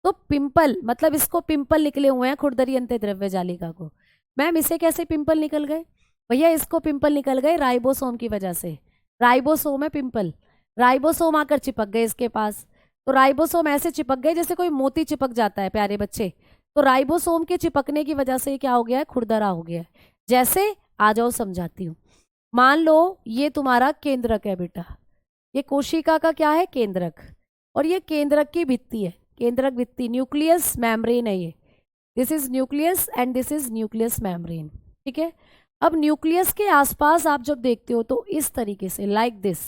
तो पिंपल मतलब इसको पिंपल निकले हुए हैं खुरदरी अंतःद्रव्य जालिका को। मैम इसे कैसे पिंपल निकल गए? भैया इसको पिंपल निकल गए राइबोसोम की वजह से। राइबोसोम है पिंपल, राइबोसोम आकर चिपक गए इसके पास। तो राइबोसोम ऐसे चिपक गए जैसे कोई मोती चिपक जाता है प्यारे बच्चे। तो राइबोसोम के चिपकने की वजह से क्या हो गया है? खुरदरा हो गया है। जैसे आ जाओ समझाती हूँ। मान लो ये तुम्हारा केंद्रक है बेटा, ये कोशिका का क्या है? केंद्रक। और ये केंद्रक की भित्ति है, केंद्रक भित्ति, न्यूक्लियस मेम्ब्रेन है ये। This is nucleus and this is nucleus membrane. ठीक है, अब न्यूक्लियस के आसपास आप जब देखते हो तो इस तरीके से लाइक दिस,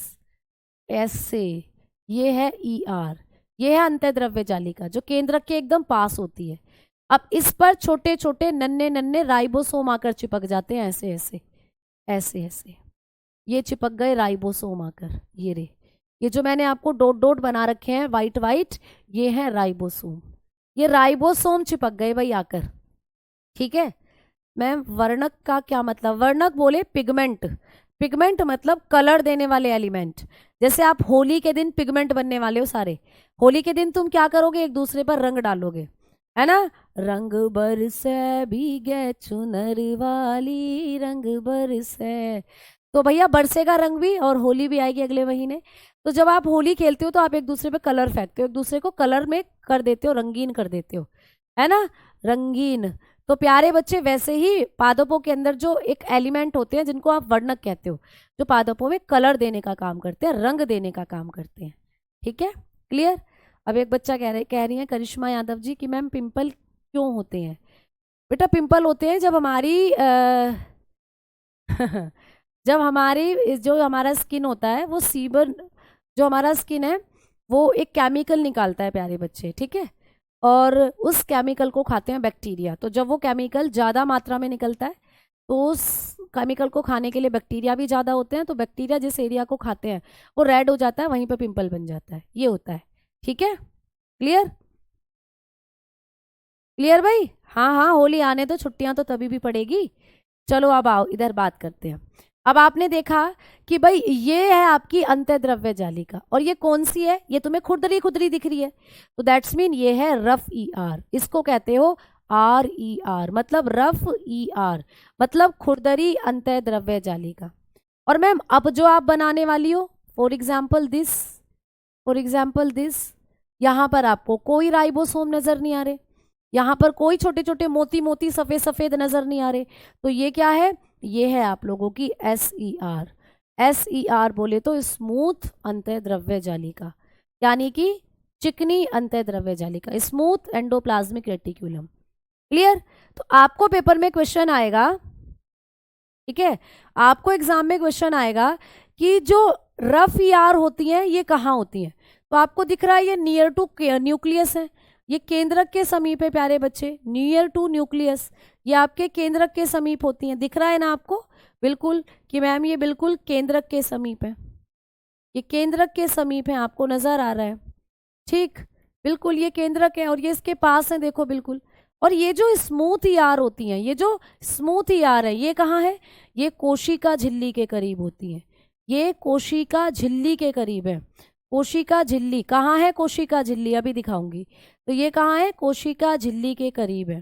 ऐसे, ये है ER, ये है अंतःद्रव्य जालिका जो केंद्रक के एकदम पास होती है। अब इस पर छोटे छोटे नन्हे नन्हे राइबोसोम आकर चिपक जाते हैं, ऐसे ऐसे ऐसे ऐसे, ये चिपक गए राइबोसोम आकर। ये रे, ये जो मैंने आपको डॉट डॉट बना रखे हैं वाइट वाइट, ये है राइबोसोम। ये राइबोसोम चिपक गए भाई आकर। ठीक है मैम, वर्णक का क्या मतलब? वर्णक बोले पिगमेंट। पिगमेंट मतलब कलर देने वाले एलिमेंट। जैसे आप होली के दिन पिगमेंट बनने वाले हो सारे। होली के दिन तुम क्या करोगे, एक दूसरे पर रंग डालोगे, है ना। रंग बरसे भीगे चुनर वाली रंग बरसे, तो भैया बरसेगा रंग भी, और होली भी आएगी अगले महीने। तो जब आप होली खेलते हो तो आप एक दूसरे पे कलर फेंकते हो, एक दूसरे को कलर में कर देते हो, रंगीन कर देते हो, है ना, रंगीन। तो प्यारे बच्चे वैसे ही पादपों के अंदर जो एक एलिमेंट होते हैं जिनको आप वर्णक कहते हो, जो पादपों में कलर देने का काम करते हैं, रंग देने का काम करते हैं। ठीक है, क्लियर। अब एक बच्चा कह रही है करिश्मा यादव जी कि मैम पिंपल क्यों होते हैं। बेटा पिंपल होते हैं जब हमारी जब हमारी जो हमारा स्किन होता है वो सीबन, जो हमारा स्किन है वो एक केमिकल निकालता है प्यारे बच्चे, ठीक है, और उस केमिकल को खाते हैं बैक्टीरिया। तो जब वो केमिकल ज़्यादा मात्रा में निकलता है तो उस केमिकल को खाने के लिए बैक्टीरिया भी ज़्यादा होते हैं, तो बैक्टीरिया जिस एरिया को खाते हैं वो रेड हो जाता है, वहीं पर पिंपल बन जाता है, ये होता है। ठीक है, क्लियर, क्लियर भाई। हाँ हाँ, होली आने दो, छुट्टियां तो तभी भी पड़ेगी। चलो अब आओ इधर बात करते हैं। अब आपने देखा कि भाई ये है आपकी अंतःद्रव्य जालिका, और ये कौन सी है, ये तुम्हें खुरदरी खुरदरी दिख रही है, तो दैट्स मीन ये है रफ ई आर, इसको कहते हो आर ई आर, मतलब रफ ई आर, मतलब खुरदरी अंतःद्रव्य जालिका। और मैम अब जो आप बनाने वाली हो, for example this, for example this, यहाँ पर आपको कोई राइबोसोम नजर नहीं आ रहे, यहाँ पर कोई छोटे छोटे मोती मोती सफेद सफेद नजर नहीं आ रहे, तो ये क्या है, ये है आप लोगों की S E R. S E R बोले तो स्मूथ अंतःद्रव्य जालिका, यानी कि चिकनी अंतःद्रव्य जालिका, स्मूथ एंडोप्लाज्मिक रेटिक्यूलम। क्लियर। तो आपको पेपर में क्वेश्चन आएगा, ठीक है, आपको एग्जाम में क्वेश्चन आएगा कि जो रफ ई आर होती हैं ये कहाँ होती हैं। तो आपको दिख रहा है ये नियर टू न्यूक्लियस है, ये केंद्रक के समीप है प्यारे बच्चे, नियर टू न्यूक्लियस, ये आपके केंद्रक के समीप होती हैं। दिख रहा है ना आपको बिल्कुल कि मैम ये बिल्कुल केंद्रक के समीप है, ये केंद्रक के समीप है, आपको नजर आ रहा है, ठीक, बिल्कुल ये केंद्रक है और ये इसके पास है, देखो बिल्कुल। और ये जो स्मूथ ईआर होती हैं, ये जो स्मूथ ईआर है ये कहाँ है, ये कोशिका झिल्ली के करीब होती है, ये कोशिका झिल्ली के करीब है। कोशिका झिल्ली कहाँ है, कोशिका झिल्ली अभी दिखाऊंगी। तो ये कहाँ है, कोशिका झिल्ली के करीब है,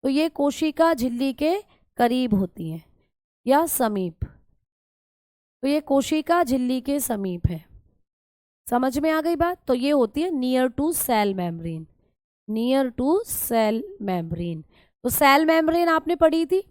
तो ये कोशिका झिल्ली के करीब होती है या समीप, तो ये कोशिका झिल्ली के समीप है। समझ में आ गई बात। तो ये होती है near to cell membrane, near to cell membrane. तो सेल मेम्ब्रेन आपने पढ़ी थी,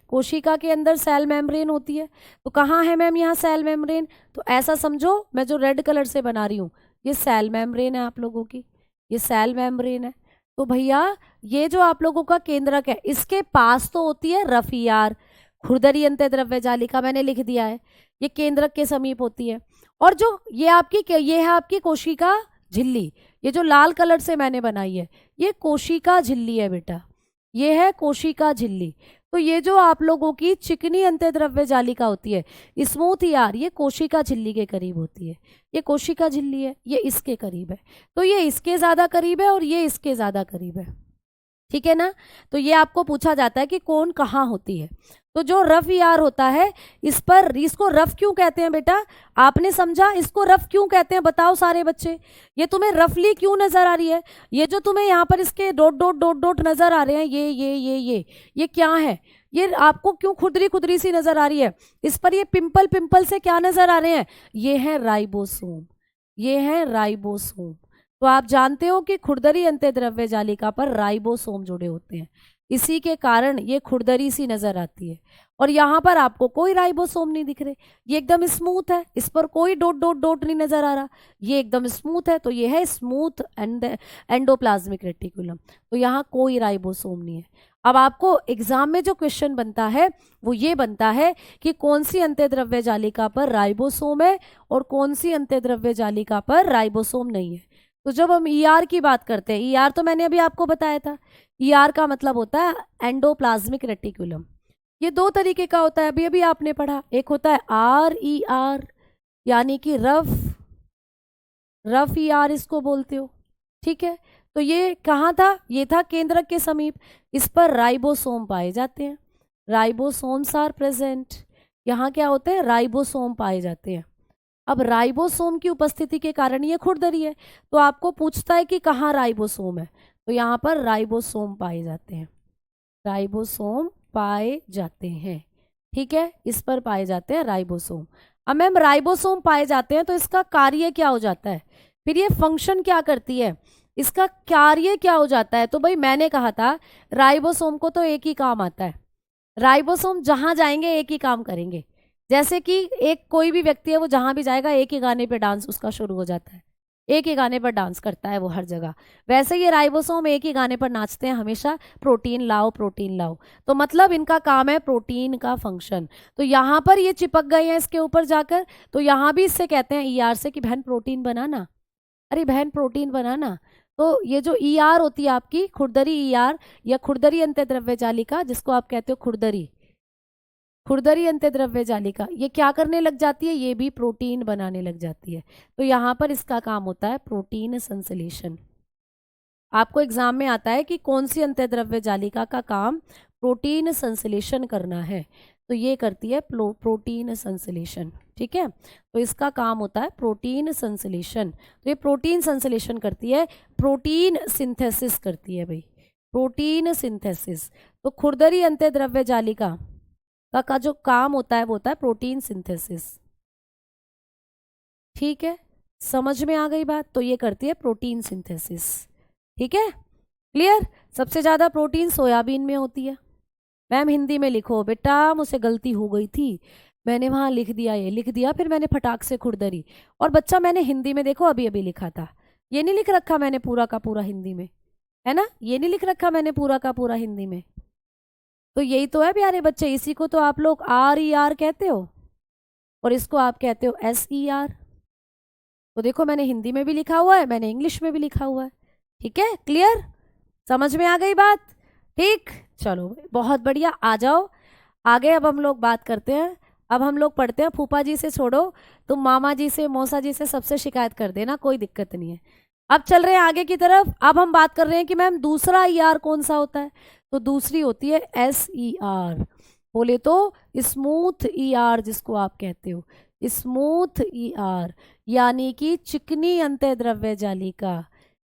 कोशिका के अंदर सेल मेम्ब्रेन होती है। तो कहाँ है मैम यहाँ सेल मेम्ब्रेन, तो ऐसा समझो मैं जो रेड कलर से बना रही हूँ ये सेल मेम्ब्रेन है आप लोगों की, ये सेल मेम्ब्रेन है। तो भैया ये जो आप लोगों का केंद्रक है इसके पास तो होती है रफ ई आर, खुरदरी अंतःद्रव्य जालिका, मैंने लिख दिया है, ये केंद्रक के समीप होती है। और जो ये है आपकी कोशिका झिल्ली, ये जो लाल कलर से मैंने बनाई है ये कोशिका झिल्ली है बेटा, ये है कोशिका झिल्ली। तो ये जो आप लोगों की चिकनी अंतःद्रव्य जालिका होती है स्मूथ ईआर, ये कोशिका झिल्ली के करीब होती है, ये कोशिका झिल्ली है, ये इसके करीब है, तो ये इसके ज़्यादा करीब है और ये इसके ज़्यादा करीब है, ठीक है ना। तो ये आपको पूछा जाता है कि कौन कहाँ होती है। तो जो रफ ईआर होता है इस पर, इसको रफ क्यों कहते हैं बेटा, आपने समझा इसको रफ क्यों कहते हैं, बताओ सारे बच्चे, ये तुम्हें रफली क्यों नजर आ रही है, ये जो तुम्हें यहाँ पर इसके डॉट डॉट डॉट डॉट नजर आ रहे हैं ये क्या है, ये आपको क्यों खुदरी खुदरी सी नजर आ रही है, इस पर ये पिंपल पिंपल से क्या नजर आ रहे हैं, ये है राइबोसोम, ये है राइबोसोम। तो आप जानते हो कि खुरदरी अंतःद्रव्य जालिका पर राइबोसोम जुड़े होते हैं, इसी के कारण ये खुरदरी सी नजर आती है। और यहाँ पर आपको कोई राइबोसोम नहीं दिख रहे, ये एकदम स्मूथ है, इस पर कोई डॉट डॉट डॉट नहीं नजर आ रहा, ये एकदम स्मूथ है, तो ये है स्मूथ एंडोप्लाज्मिक रेटिकुलम, तो यहाँ कोई राइबोसोम नहीं है। अब आपको एग्जाम में जो क्वेश्चन बनता है वो ये बनता है कि कौन सी अंतःद्रव्य जालिका पर राइबोसोम है और कौन सी अंतःद्रव्य जालिका पर राइबोसोम नहीं है। तो जब हम ईआर की बात करते हैं, ईआर तो मैंने अभी आपको बताया था, ईआर का मतलब होता है एंडोप्लाज्मिक रेटिकुलम। ये दो तरीके का होता है, अभी अभी आपने पढ़ा, एक होता है आर ई आर यानी कि रफ ई आर इसको बोलते हो, ठीक है। तो ये कहाँ था, ये था केंद्रक के समीप, इस पर राइबोसोम पाए जाते हैं, राइबोसोम्स आर प्रेजेंट, यहाँ क्या होते हैं, राइबोसोम पाए जाते हैं। अब राइबोसोम की उपस्थिति के कारण ये खुरदरी है, तो आपको पूछता है कि कहाँ राइबोसोम है, तो यहाँ पर राइबोसोम पाए जाते हैं, राइबोसोम पाए जाते हैं। ठीक है, इस पर पाए जाते हैं राइबोसोम। अब मैम राइबोसोम पाए जाते हैं तो इसका कार्य क्या हो जाता है, फिर ये फंक्शन क्या करती है, इसका कार्य क्या हो जाता है। तो भाई मैंने कहा था राइबोसोम को तो एक ही काम आता है, राइबोसोम जहां जाएंगे एक ही काम करेंगे। जैसे कि एक कोई भी व्यक्ति है, वो जहां भी जाएगा एक ही गाने पे डांस उसका शुरू हो जाता है, एक ही गाने पर डांस करता है वो हर जगह। वैसे ये राइबोसोम एक ही गाने पर नाचते हैं हमेशा, प्रोटीन लाओ प्रोटीन लाओ। तो मतलब इनका काम है प्रोटीन का फंक्शन। तो यहाँ पर ये चिपक गए हैं इसके ऊपर जाकर, तो यहाँ भी इससे कहते हैं ईआर से कि बहन प्रोटीन बनाना, अरे बहन प्रोटीन बनाना। तो ये जो ईआर होती है आपकी खुरदरी ईआर या खुरदरी अंतःद्रव्य जालिका, जिसको आप कहते हो खुरदरी, खुरदरी अंतःद्रव्य जालिका, ये क्या करने लग जाती है, ये भी प्रोटीन बनाने लग जाती है। तो यहाँ पर इसका काम होता है प्रोटीन संश्लेषण। आपको एग्जाम में आता है कि कौन सी अंतःद्रव्य जालिका का काम प्रोटीन संश्लेषण करना है, तो ये करती है प्रोटीन संश्लेषण। ठीक है, तो इसका काम होता है प्रोटीन संश्लेषण। तो ये प्रोटीन संश्लेषण करती है, प्रोटीन सिंथेसिस करती है भाई, प्रोटीन सिंथेसिस। तो खुरदरी अंतःद्रव्य जालिका का जो काम होता है वो होता है प्रोटीन सिंथेसिस। ठीक है, समझ में आ गई बात। तो ये करती है प्रोटीन सिंथेसिस। ठीक है, क्लियर। सबसे ज्यादा प्रोटीन सोयाबीन में होती है। मैम हिंदी में लिखो बेटा, मुझसे गलती हो गई थी, मैंने वहां लिख दिया, ये लिख दिया, फिर मैंने फटाक से खुरदरी। और बच्चा मैंने हिंदी में देखो अभी अभी लिखा था, ये नहीं लिख रखा मैंने पूरा का पूरा हिंदी में, है ना, ये नहीं लिख रखा मैंने पूरा का पूरा हिंदी में। तो यही तो है प्यारे बच्चे, इसी को तो आप लोग RER कहते हो और इसको आप कहते हो SER। तो देखो मैंने हिंदी में भी लिखा हुआ है, मैंने इंग्लिश में भी लिखा हुआ है। ठीक है, क्लियर, समझ में आ गई बात। ठीक, चलो बहुत बढ़िया, आ जाओ आगे। अब हम लोग बात करते हैं, अब हम लोग पढ़ते हैं। फूफा जी से छोड़ो, तुम मामा जी से मौसा जी से सबसे शिकायत कर देना, कोई दिक्कत नहीं है। अब चल रहे हैं आगे की तरफ। अब हम बात कर रहे हैं कि मैम दूसरा ER कौन सा होता है, तो दूसरी होती है SER। बोले तो स्मूथ ER, जिसको आप कहते हो स्मूथ ER, यानी कि चिकनी अंतःद्रव्य जालिका,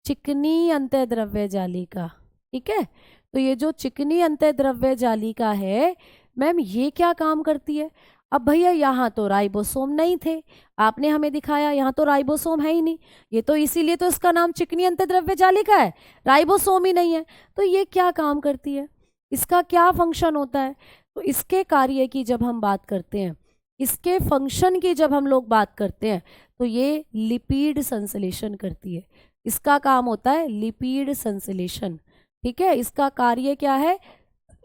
चिकनी अंतःद्रव्य जालिका। ठीक है, तो ये जो चिकनी अंतःद्रव्य जालिका है मैम, ये क्या काम करती है। अब भैया यहाँ तो राइबोसोम नहीं थे, आपने हमें दिखाया यहाँ तो राइबोसोम है ही नहीं, ये तो इसीलिए तो इसका नाम चिकनी अंतःद्रव्य जालिका है, राइबोसोम ही नहीं है। तो ये क्या काम करती है, इसका क्या फंक्शन होता है। तो इसके कार्य की जब हम बात करते हैं, इसके फंक्शन की जब हम लोग बात करते हैं, तो ये लिपिड संश्लेषण करती है। इसका काम होता है लिपिड संश्लेषण। ठीक है, इसका कार्य क्या है,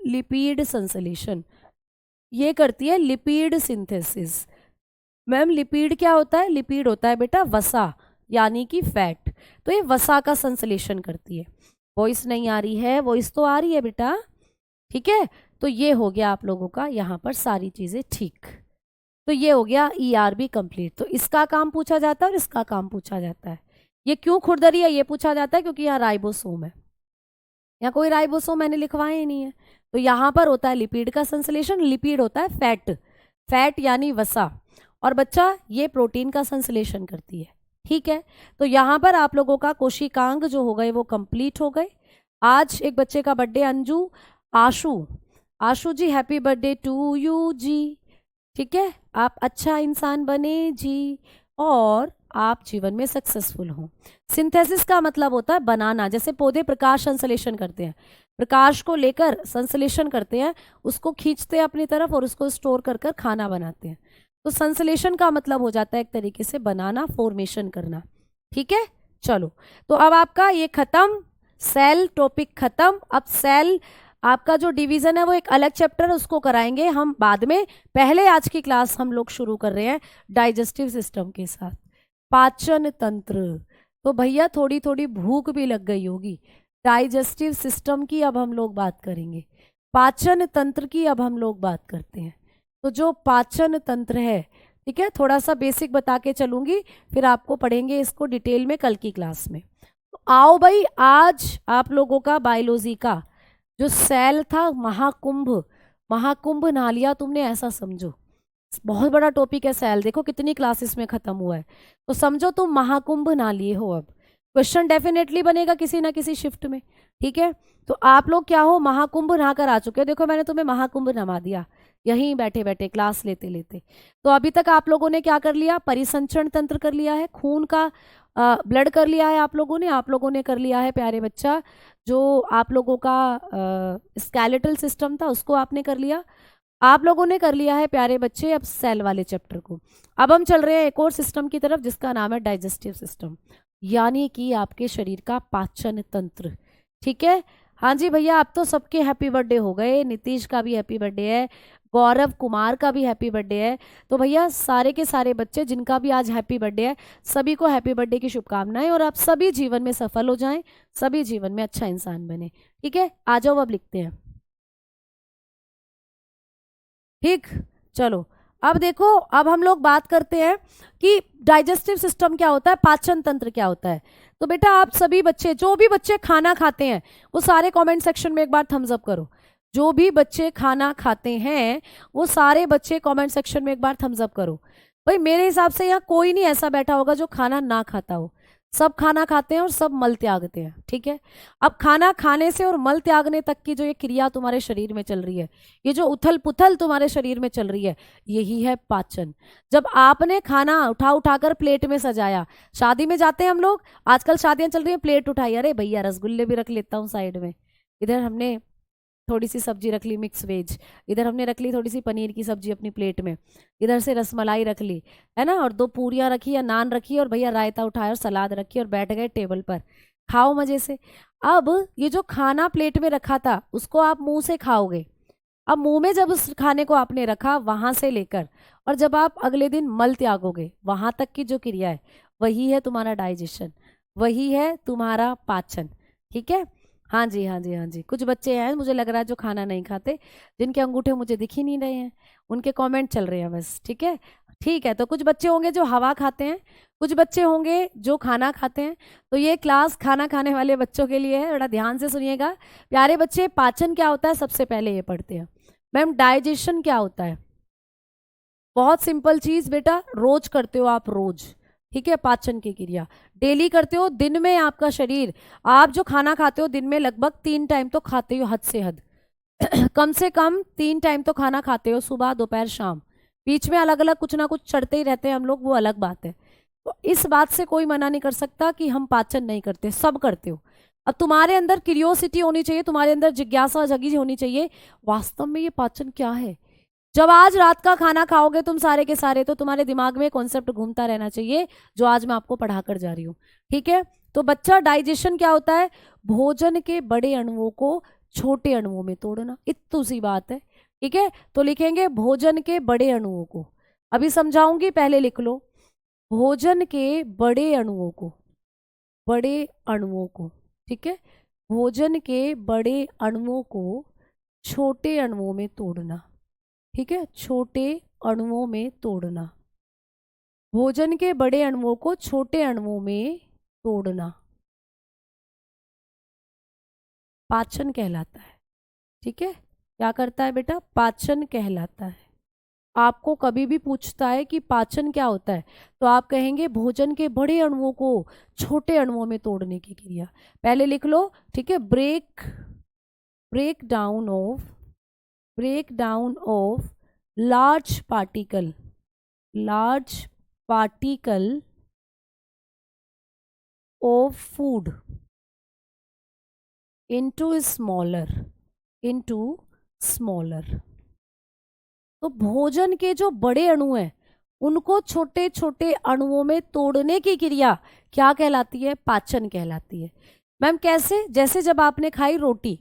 लिपिड संश्लेषण। ये करती है लिपिड सिंथेसिस। मैम लिपिड क्या होता है, लिपिड होता है बेटा वसा, यानी कि फैट। तो ये वसा का संश्लेषण करती है। वॉइस नहीं आ रही है, वॉइस तो आ रही है बेटा। ठीक है, तो ये हो गया आप लोगों का यहाँ पर सारी चीजें ठीक। तो ये हो गया ER भी कंप्लीट। तो इसका काम पूछा जाता है और इसका काम पूछा जाता है। ये क्यों खुरदरी है ये पूछा जाता है, क्योंकि यहाँ राइबोसोम है, यहाँ कोई राइबोसोम मैंने लिखवाया ही नहीं है। तो यहाँ पर होता है लिपिड का संश्लेषण, लिपिड होता है फैट, फैट यानी वसा, और बच्चा ये प्रोटीन का संश्लेषण करती है। ठीक है, तो यहाँ पर आप लोगों का कोशिकांग जो हो गए वो कंप्लीट हो गए। आज एक बच्चे का birthday, Anju, Ashu, Ashu ji happy birthday to you जी। ठीक है, आप अच्छा इंसान बने जी और आप जीवन में सक्सेसफुल हो। सिंथेसिस का मतलब होता है बनाना, जैसे पौधे प्रकाश संश्लेषण करते हैं, प्रकाश को लेकर संश्लेषण करते हैं, उसको खींचते हैं अपनी तरफ और उसको स्टोर कर कर खाना बनाते हैं। तो संश्लेषण का मतलब हो जाता है एक तरीके से बनाना, फॉर्मेशन करना। ठीक है, चलो तो अब आपका ये खत्म, सेल टॉपिक खत्म। अब सेल आपका जो डिवीजन है वो एक अलग चैप्टर है, उसको कराएंगे हम बाद में। पहले आज की क्लास हम लोग शुरू कर रहे हैं डाइजेस्टिव सिस्टम के साथ, पाचन तंत्र। तो भैया थोड़ी थोड़ी भूख भी लग गई होगी। डाइजेस्टिव सिस्टम की अब हम लोग बात करेंगे, पाचन तंत्र की अब हम लोग बात करते हैं। तो जो पाचन तंत्र है, ठीक है, थोड़ा सा बेसिक बता के चलूंगी, फिर आपको पढ़ेंगे इसको डिटेल में कल की क्लास में। तो आओ भाई, आज आप लोगों का बायोलॉजी का जो सेल था, महाकुंभ, महाकुंभ नहा लिया तुमने, ऐसा समझो। बहुत बड़ा टॉपिक है सेल, देखो कितनी क्लासेस में खत्म हुआ है। तो समझो तुम महाकुंभ ना लिए हो, अब क्वेश्चन डेफिनेटली बनेगा किसी ना किसी शिफ्ट में। ठीक है, तो आप लोग क्या हो, महाकुंभ नहा कर आ चुके हो। देखो मैंने तुम्हें महाकुंभ नमा दिया यहीं बैठे बैठे क्लास लेते लेते। तो अभी तक आप लोगों ने क्या कर लिया, परिसंचरण तंत्र कर लिया है, खून का ब्लड कर लिया है आप लोगों ने कर लिया है प्यारे बच्चा, जो आप लोगों का स्केलेटल सिस्टम था उसको आपने कर लिया, आप लोगों ने कर लिया है प्यारे बच्चे अब सेल वाले चैप्टर को। अब हम चल रहे हैं एक और सिस्टम की तरफ जिसका नाम है डाइजेस्टिव सिस्टम, यानी कि आपके शरीर का पाचन तंत्र। ठीक है, हाँ जी भैया, अब तो सबके हैप्पी बर्थडे हो गए, नीतीश का भी हैप्पी बर्थडे है, गौरव कुमार का भी हैप्पी बर्थडे है। तो भैया सारे के सारे बच्चे जिनका भी आज हैप्पी बर्थडे है, सभी को हैप्पी बर्थडे की शुभकामनाएं, और आप सभी जीवन में सफल हो जाएं, सभी जीवन में अच्छा इंसान बने। ठीक है, आ जाओ अब लिखते हैं। ठीक, चलो अब देखो, अब हम लोग बात करते हैं कि डाइजेस्टिव सिस्टम क्या होता है, पाचन तंत्र क्या होता है। तो बेटा आप सभी बच्चे, जो भी बच्चे खाना खाते हैं वो सारे कमेंट सेक्शन में एक बार थम्स अप करो। जो भी बच्चे खाना खाते हैं वो सारे बच्चे कमेंट सेक्शन में एक बार थम्स अप करो। भाई मेरे हिसाब से यहाँ कोई नहीं ऐसा बैठा होगा जो खाना ना खाता हो, सब खाना खाते हैं और सब मल त्यागते हैं। ठीक है, अब खाना खाने से और मल त्यागने तक की जो ये क्रिया तुम्हारे शरीर में चल रही है, ये जो उथल पुथल तुम्हारे शरीर में चल रही है, यही है पाचन। जब आपने खाना उठा उठाकर प्लेट में सजाया, शादी में जाते हैं हम लोग, आजकल शादियां चल रही हैं, प्लेट उठाई, अरे भैया रसगुल्ले भी रख लेता हूँ साइड में, इधर हमने थोड़ी सी सब्जी रख ली मिक्स वेज, इधर हमने रख ली थोड़ी सी पनीर की सब्जी अपनी प्लेट में, इधर से रसमलाई रख ली है ना, और दो पूरियां रखी या नान रखी, और भैया रायता उठाया और सलाद रखी और बैठ गए टेबल पर, खाओ मजे से। अब ये जो खाना प्लेट में रखा था उसको आप मुंह से खाओगे। अब मुंह में जब उस खाने को आपने रखा वहां से लेकर, और जब आप अगले दिन मल त्यागोगे वहां तक की जो क्रिया है, वही है तुम्हारा डाइजेशन, वही है तुम्हारा पाचन। ठीक है, हाँ जी हाँ जी हाँ जी, कुछ बच्चे हैं मुझे लग रहा है जो खाना नहीं खाते, जिनके अंगूठे मुझे दिख ही नहीं रहे हैं, उनके कमेंट चल रहे हैं बस। ठीक है, ठीक है, तो कुछ बच्चे होंगे जो हवा खाते हैं, कुछ बच्चे होंगे जो खाना खाते हैं। तो ये क्लास खाना खाने वाले बच्चों के लिए है, बड़ा ध्यान से सुनिएगा प्यारे बच्चे। पाचन क्या होता है सबसे पहले ये पढ़ते हैं। मैम डाइजेशन क्या होता है, बहुत सिंपल चीज बेटा, रोज करते हो आप, रोज। ठीक है, पाचन की क्रिया डेली करते हो, दिन में आपका शरीर, आप जो खाना खाते हो दिन में लगभग 3 टाइम तो खाते हो, हद से हद कम से कम 3 टाइम तो खाना खाते हो, सुबह दोपहर शाम, बीच में अलग अलग कुछ ना कुछ चढ़ते ही रहते हैं हम लोग, वो अलग बात है। तो इस बात से कोई मना नहीं कर सकता कि हम पाचन नहीं करते, सब करते हो। अब तुम्हारे अंदर क्यूरियोसिटी होनी चाहिए, तुम्हारे अंदर जिज्ञासा जगी होनी चाहिए, वास्तव में ये पाचन क्या है। जब आज रात का खाना खाओगे तुम सारे के सारे, तो तुम्हारे दिमाग में कॉन्सेप्ट घूमता रहना चाहिए जो आज मैं आपको पढ़ा कर जा रही हूँ। ठीक है, तो बच्चा डाइजेशन क्या होता है, भोजन के बड़े अणुओं को छोटे अणुओं में तोड़ना, इतनी सी बात है। ठीक है, तो लिखेंगे भोजन के बड़े अणुओं को, अभी समझाऊंगी पहले लिख लो, भोजन के बड़े अणुओं को, बड़े अणुओं को। ठीक है, भोजन के बड़े अणुओं को छोटे अणुओं में तोड़ना। ठीक है, छोटे अणुओं में तोड़ना, भोजन के बड़े अणुओं को छोटे अणुओं में तोड़ना पाचन कहलाता है। ठीक है, क्या करता है बेटा, पाचन कहलाता है। आपको कभी भी पूछता है कि पाचन क्या होता है, तो आप कहेंगे भोजन के बड़े अणुओं को छोटे अणुओं में तोड़ने की क्रिया। पहले लिख लो। ठीक है, break down of large particle of food into smaller। तो भोजन के जो बड़े अणु हैं उनको छोटे छोटे अणुओं में तोड़ने की क्रिया क्या कहलाती है, पाचन कहलाती है। मैम कैसे, जैसे जब आपने खाई रोटी,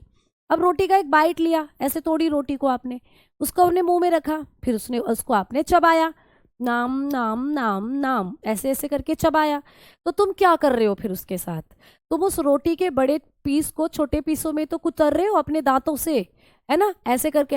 अब रोटी का एक बाइट लिया, ऐसे तोड़ी रोटी को आपने, उसको अपने मुंह में रखा, फिर उसको आपने चबाया, नाम नाम नाम नाम ऐसे ऐसे करके चबाया। तो तुम क्या कर रहे हो फिर उसके साथ, तुम उस रोटी के बड़े पीस को छोटे पीसों में तो कुतर रहे हो अपने दांतों से, है ना, ऐसे करके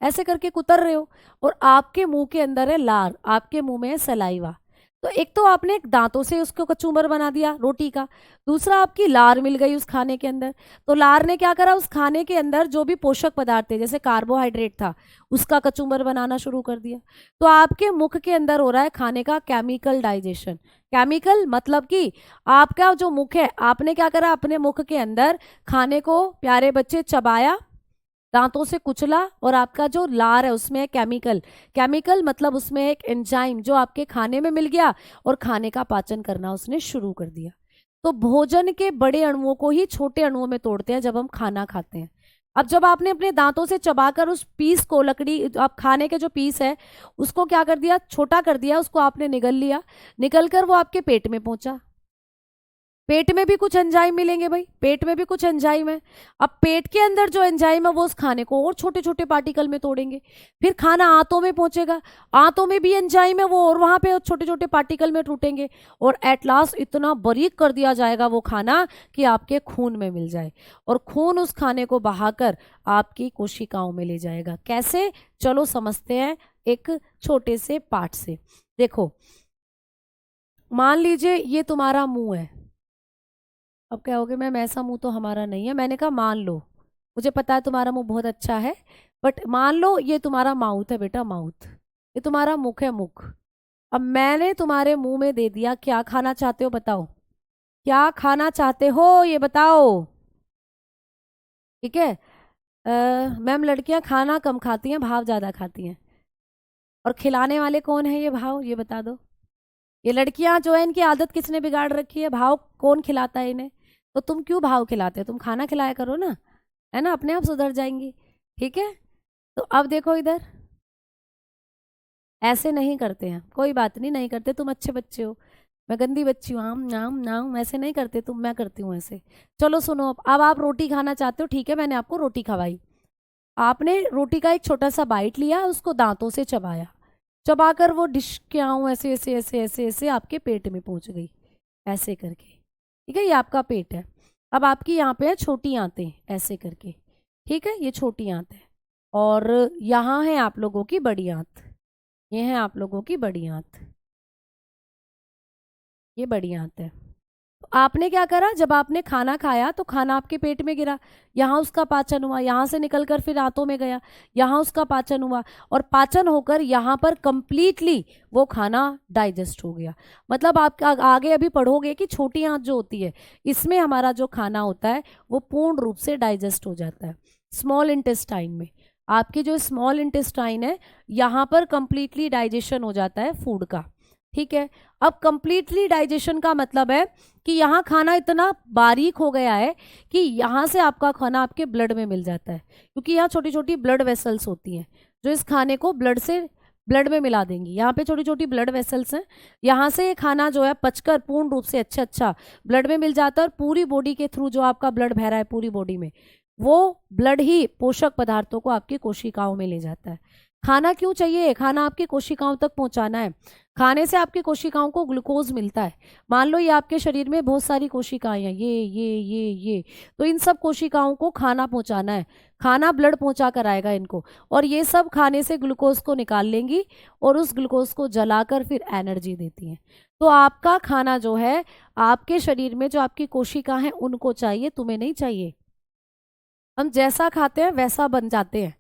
ऐसे करके कुतर रहे हो, और आपके मुंह के अंदर है लार, आपके मुंह में है सलाइवा। तो एक तो आपने दांतों से उसको कचूमर बना दिया रोटी का, दूसरा आपकी लार मिल गई उस खाने के अंदर। तो लार ने क्या करा, उस खाने के अंदर जो भी पोषक पदार्थ थे जैसे कार्बोहाइड्रेट था उसका कचूमर बनाना शुरू कर दिया। तो आपके मुख के अंदर हो रहा है खाने का केमिकल डाइजेशन। केमिकल मतलब कि आपका जो मुख है, आपने क्या करा, अपने मुख के अंदर खाने को प्यारे बच्चे चबाया, दांतों से कुचला, और आपका जो लार है उसमें केमिकल, केमिकल मतलब उसमें एक एंजाइम जो आपके खाने में मिल गया और खाने का पाचन करना उसने शुरू कर दिया। तो भोजन के बड़े अणुओं को ही छोटे अणुओं में तोड़ते हैं जब हम खाना खाते हैं। अब जब आपने अपने दांतों से चबाकर उस पीस को, लकड़ी आप खाने के जो पीस है उसको क्या कर दिया, छोटा कर दिया, उसको आपने निगल लिया, निगल कर वो आपके पेट में पहुंचा। पेट में भी कुछ एंजाइम मिलेंगे भाई, पेट में भी कुछ एंजाइम है। अब पेट के अंदर जो एंजाइम है वो उस खाने को और छोटे छोटे पार्टिकल में तोड़ेंगे। फिर खाना आंतों में पहुंचेगा, आंतों में भी एंजाइम है वो, और वहां पे छोटे छोटे पार्टिकल में टूटेंगे, और एट लास्ट इतना बारीक कर दिया जाएगा वो खाना कि आपके खून में मिल जाए, और खून उस खाने को बहाकर आपकी कोशिकाओं में ले जाएगा। कैसे, चलो समझते हैं एक छोटे से पार्ट से। देखो, मान लीजिए ये तुम्हारा मुंह है। अब कहोगे मैम ऐसा मुंह तो हमारा नहीं है। मैंने कहा मान लो, मुझे पता है तुम्हारा मुंह बहुत अच्छा है, बट मान लो ये तुम्हारा माउथ है बेटा, माउथ, ये तुम्हारा मुख है, मुख। अब मैंने तुम्हारे मुंह में दे दिया, क्या खाना चाहते हो बताओ, क्या खाना चाहते हो ये बताओ। ठीक है, मैम लड़कियां खाना कम खाती हैं, भाव ज़्यादा खाती हैं, और खिलाने वाले कौन है ये भाव, ये बता दो। ये लड़कियां जो है इनकी आदत किसने बिगाड़ रखी है, भाव कौन खिलाता है इन्हें। तो तुम क्यों भाव खिलाते हो, तुम खाना खिलाया करो ना, है ना, अपने आप सुधर जाएंगी। ठीक है, तो अब देखो इधर, ऐसे नहीं करते हैं, कोई बात नहीं, नहीं करते, तुम अच्छे बच्चे हो, मैं गंदी बच्ची हूँ, आम नाम नाम ऐसे नहीं करते तुम, मैं करती हूँ ऐसे। चलो सुनो, अब आप रोटी खाना चाहते हो, ठीक है, मैंने आपको रोटी खवाई, आपने रोटी का एक छोटा सा बाइट लिया, उसको दांतों से चबाया, चबाकर वो डिश क्या हूँ ऐसे ऐसे ऐसे ऐसे ऐसे आपके पेट में पहुंच गई, ऐसे करके। ठीक है, ये आपका पेट है। अब आपकी यहाँ पे है छोटी आंतें, ऐसे करके। ठीक है, ये छोटी आंत है, और यहाँ है आप लोगों की बड़ी आंत, ये है आप लोगों की बड़ी आंत, ये बड़ी आंत है। तो आपने क्या करा, जब आपने खाना खाया तो खाना आपके पेट में गिरा, यहाँ उसका पाचन हुआ, यहाँ से निकलकर फिर आंतों में गया, यहाँ उसका पाचन हुआ, और पाचन होकर यहाँ पर कंप्लीटली वो खाना डाइजेस्ट हो गया। मतलब आप आगे अभी पढ़ोगे कि छोटी आंत जो होती है इसमें हमारा जो खाना होता है वो पूर्ण रूप से डाइजेस्ट हो जाता है। स्मॉल इंटेस्टाइन में, आपकी जो स्मॉल इंटेस्टाइन है यहाँ पर कंप्लीटली डाइजेशन हो जाता है फूड का। ठीक है, अब कंप्लीटली डाइजेशन का मतलब है कि यहाँ खाना इतना बारीक हो गया है कि यहाँ से आपका खाना आपके ब्लड में मिल जाता है, क्योंकि यहाँ छोटी छोटी ब्लड वेसल्स होती हैं जो इस खाने को ब्लड में मिला देंगी। यहाँ पे छोटी छोटी ब्लड वेसल्स हैं, यहाँ से ये खाना जो है पचकर पूर्ण रूप से अच्छा ब्लड में मिल जाता है, और पूरी बॉडी के थ्रू जो आपका ब्लड बह रहा है पूरी बॉडी में, वो ब्लड ही पोषक पदार्थों को आपकी कोशिकाओं में ले जाता है। खाना क्यों चाहिए, खाना आपकी कोशिकाओं तक पहुंचाना है। खाने से आपकी कोशिकाओं को ग्लूकोज मिलता है। मान लो ये आपके शरीर में बहुत सारी कोशिकाएं हैं, ये, तो इन सब कोशिकाओं को खाना पहुंचाना है, खाना ब्लड पहुंचा कर आएगा इनको, और ये सब खाने से ग्लूकोज को निकाल लेंगी और उस ग्लूकोज को जलाकर फिर एनर्जी देती हैं। तो आपका खाना जो है आपके शरीर में जो आपकी कोशिका हैं उनको चाहिए, तुम्हें नहीं चाहिए। हम जैसा खाते हैं वैसा बन जाते हैं।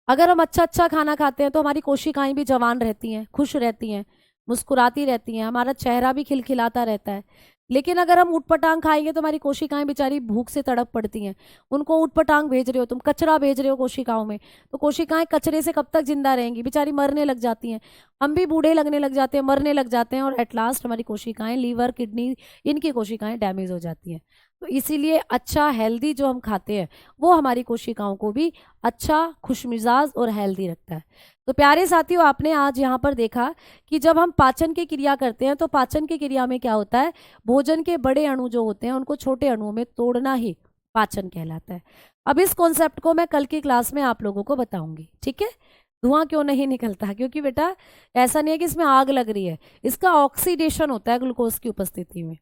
अगर हम अच्छा खाना खाते हैं तो हमारी कोशिकाएं भी जवान रहती हैं, खुश रहती हैं, मुस्कुराती रहती हैं, हमारा चेहरा भी खिलखिलाता रहता है। लेकिन अगर हम ऊटपटांग खाएंगे तो हमारी कोशिकाएं बेचारी भूख से तड़प पड़ती हैं। उनको ऊटपटांग भेज रहे हो, तुम कचरा भेज रहे हो कोशिकाओं में, तो कोशिकाएं कचरे से कब तक जिंदा रहेंगी, बेचारी मरने लग जाती हैं। हम भी बूढ़े लगने लग जाते हैं, मरने लग जाते हैं, और एट लास्ट हमारी कोशिकाएं, लीवर, किडनी, इनकी कोशिकाएं डैमेज हो जाती हैं। तो इसीलिए अच्छा हेल्दी जो हम खाते हैं वो हमारी कोशिकाओं को भी अच्छा, खुशमिजाज और हेल्दी रखता है। तो प्यारे साथियों, आपने आज यहाँ पर देखा कि जब हम पाचन की क्रिया करते हैं तो पाचन की क्रिया में क्या होता है, भोजन के बड़े अणु जो होते हैं उनको छोटे अणुओं में तोड़ना ही पाचन कहलाता है। अब इस कॉन्सेप्ट को मैं कल की क्लास में आप लोगों को बताऊंगी। ठीक है, धुआं क्यों नहीं निकलता, क्योंकि बेटा ऐसा नहीं है कि इसमें आग लग रही है, इसका ऑक्सीडेशन होता है ग्लूकोज की उपस्थिति में।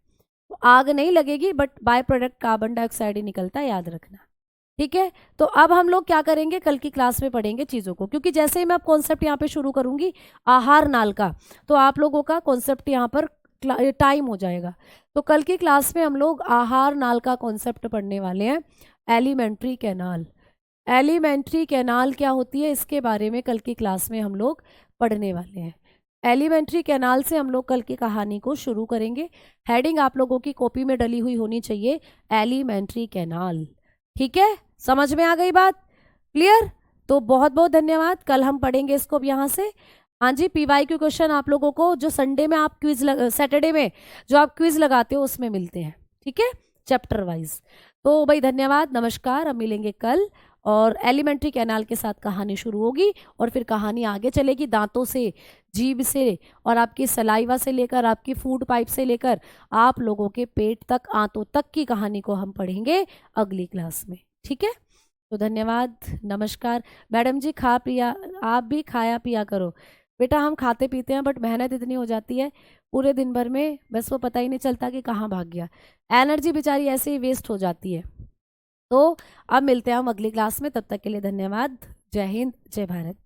तो आग नहीं लगेगी, but by product carbon dioxide ही निकलता है, याद रखना। ठीक है, तो अब हम लोग क्या करेंगे, कल की क्लास में पढ़ेंगे चीज़ों को, क्योंकि जैसे ही मैं अब कॉन्सेप्ट यहाँ पे शुरू करूँगी आहार नाल का, तो आप लोगों का कॉन्सेप्ट यहाँ पर टाइम हो जाएगा। तो कल की क्लास में हम लोग आहार नाल का कॉन्सेप्ट पढ़ने वाले हैं। एलिमेंट्री कैनाल, एलिमेंट्री कैनाल क्या होती है इसके बारे में कल की क्लास में हम लोग पढ़ने वाले हैं। एलिमेंट्री कैनाल से हम लोग कल की कहानी को शुरू करेंगे। हेडिंग आप लोगों की कॉपी में डली हुई होनी चाहिए, एलिमेंट्री कैनाल। ठीक है, समझ में आ गई बात, क्लियर? तो बहुत बहुत धन्यवाद, कल हम पढ़ेंगे इसको अब यहाँ से। हाँ जी, PYQ क्वेश्चन आप लोगों को जो संडे में आप क्विज सैटरडे में जो आप क्विज लगाते हो उसमें मिलते हैं, ठीक है, चैप्टर वाइज। तो भाई धन्यवाद, नमस्कार, अब मिलेंगे कल। और एलिमेंट्री कैनाल के साथ कहानी शुरू होगी और फिर कहानी आगे चलेगी, दांतों से, जीभ से और आपकी सलाइवा से लेकर आपकी फूड पाइप से लेकर आप लोगों के पेट तक, आंतों तक की कहानी को हम पढ़ेंगे अगली क्लास में। ठीक है, तो धन्यवाद, नमस्कार। मैडम जी खा पिया, आप भी खाया पिया करो बेटा। हम खाते पीते हैं बट मेहनत इतनी हो जाती है पूरे दिन भर में, बस वो पता ही नहीं चलता कि कहाँ भाग गया, एनर्जी बेचारी ऐसे ही वेस्ट हो जाती है। तो अब मिलते हैं हम अगली क्लास में, तब तक के लिए धन्यवाद, जय हिंद, जय भारत।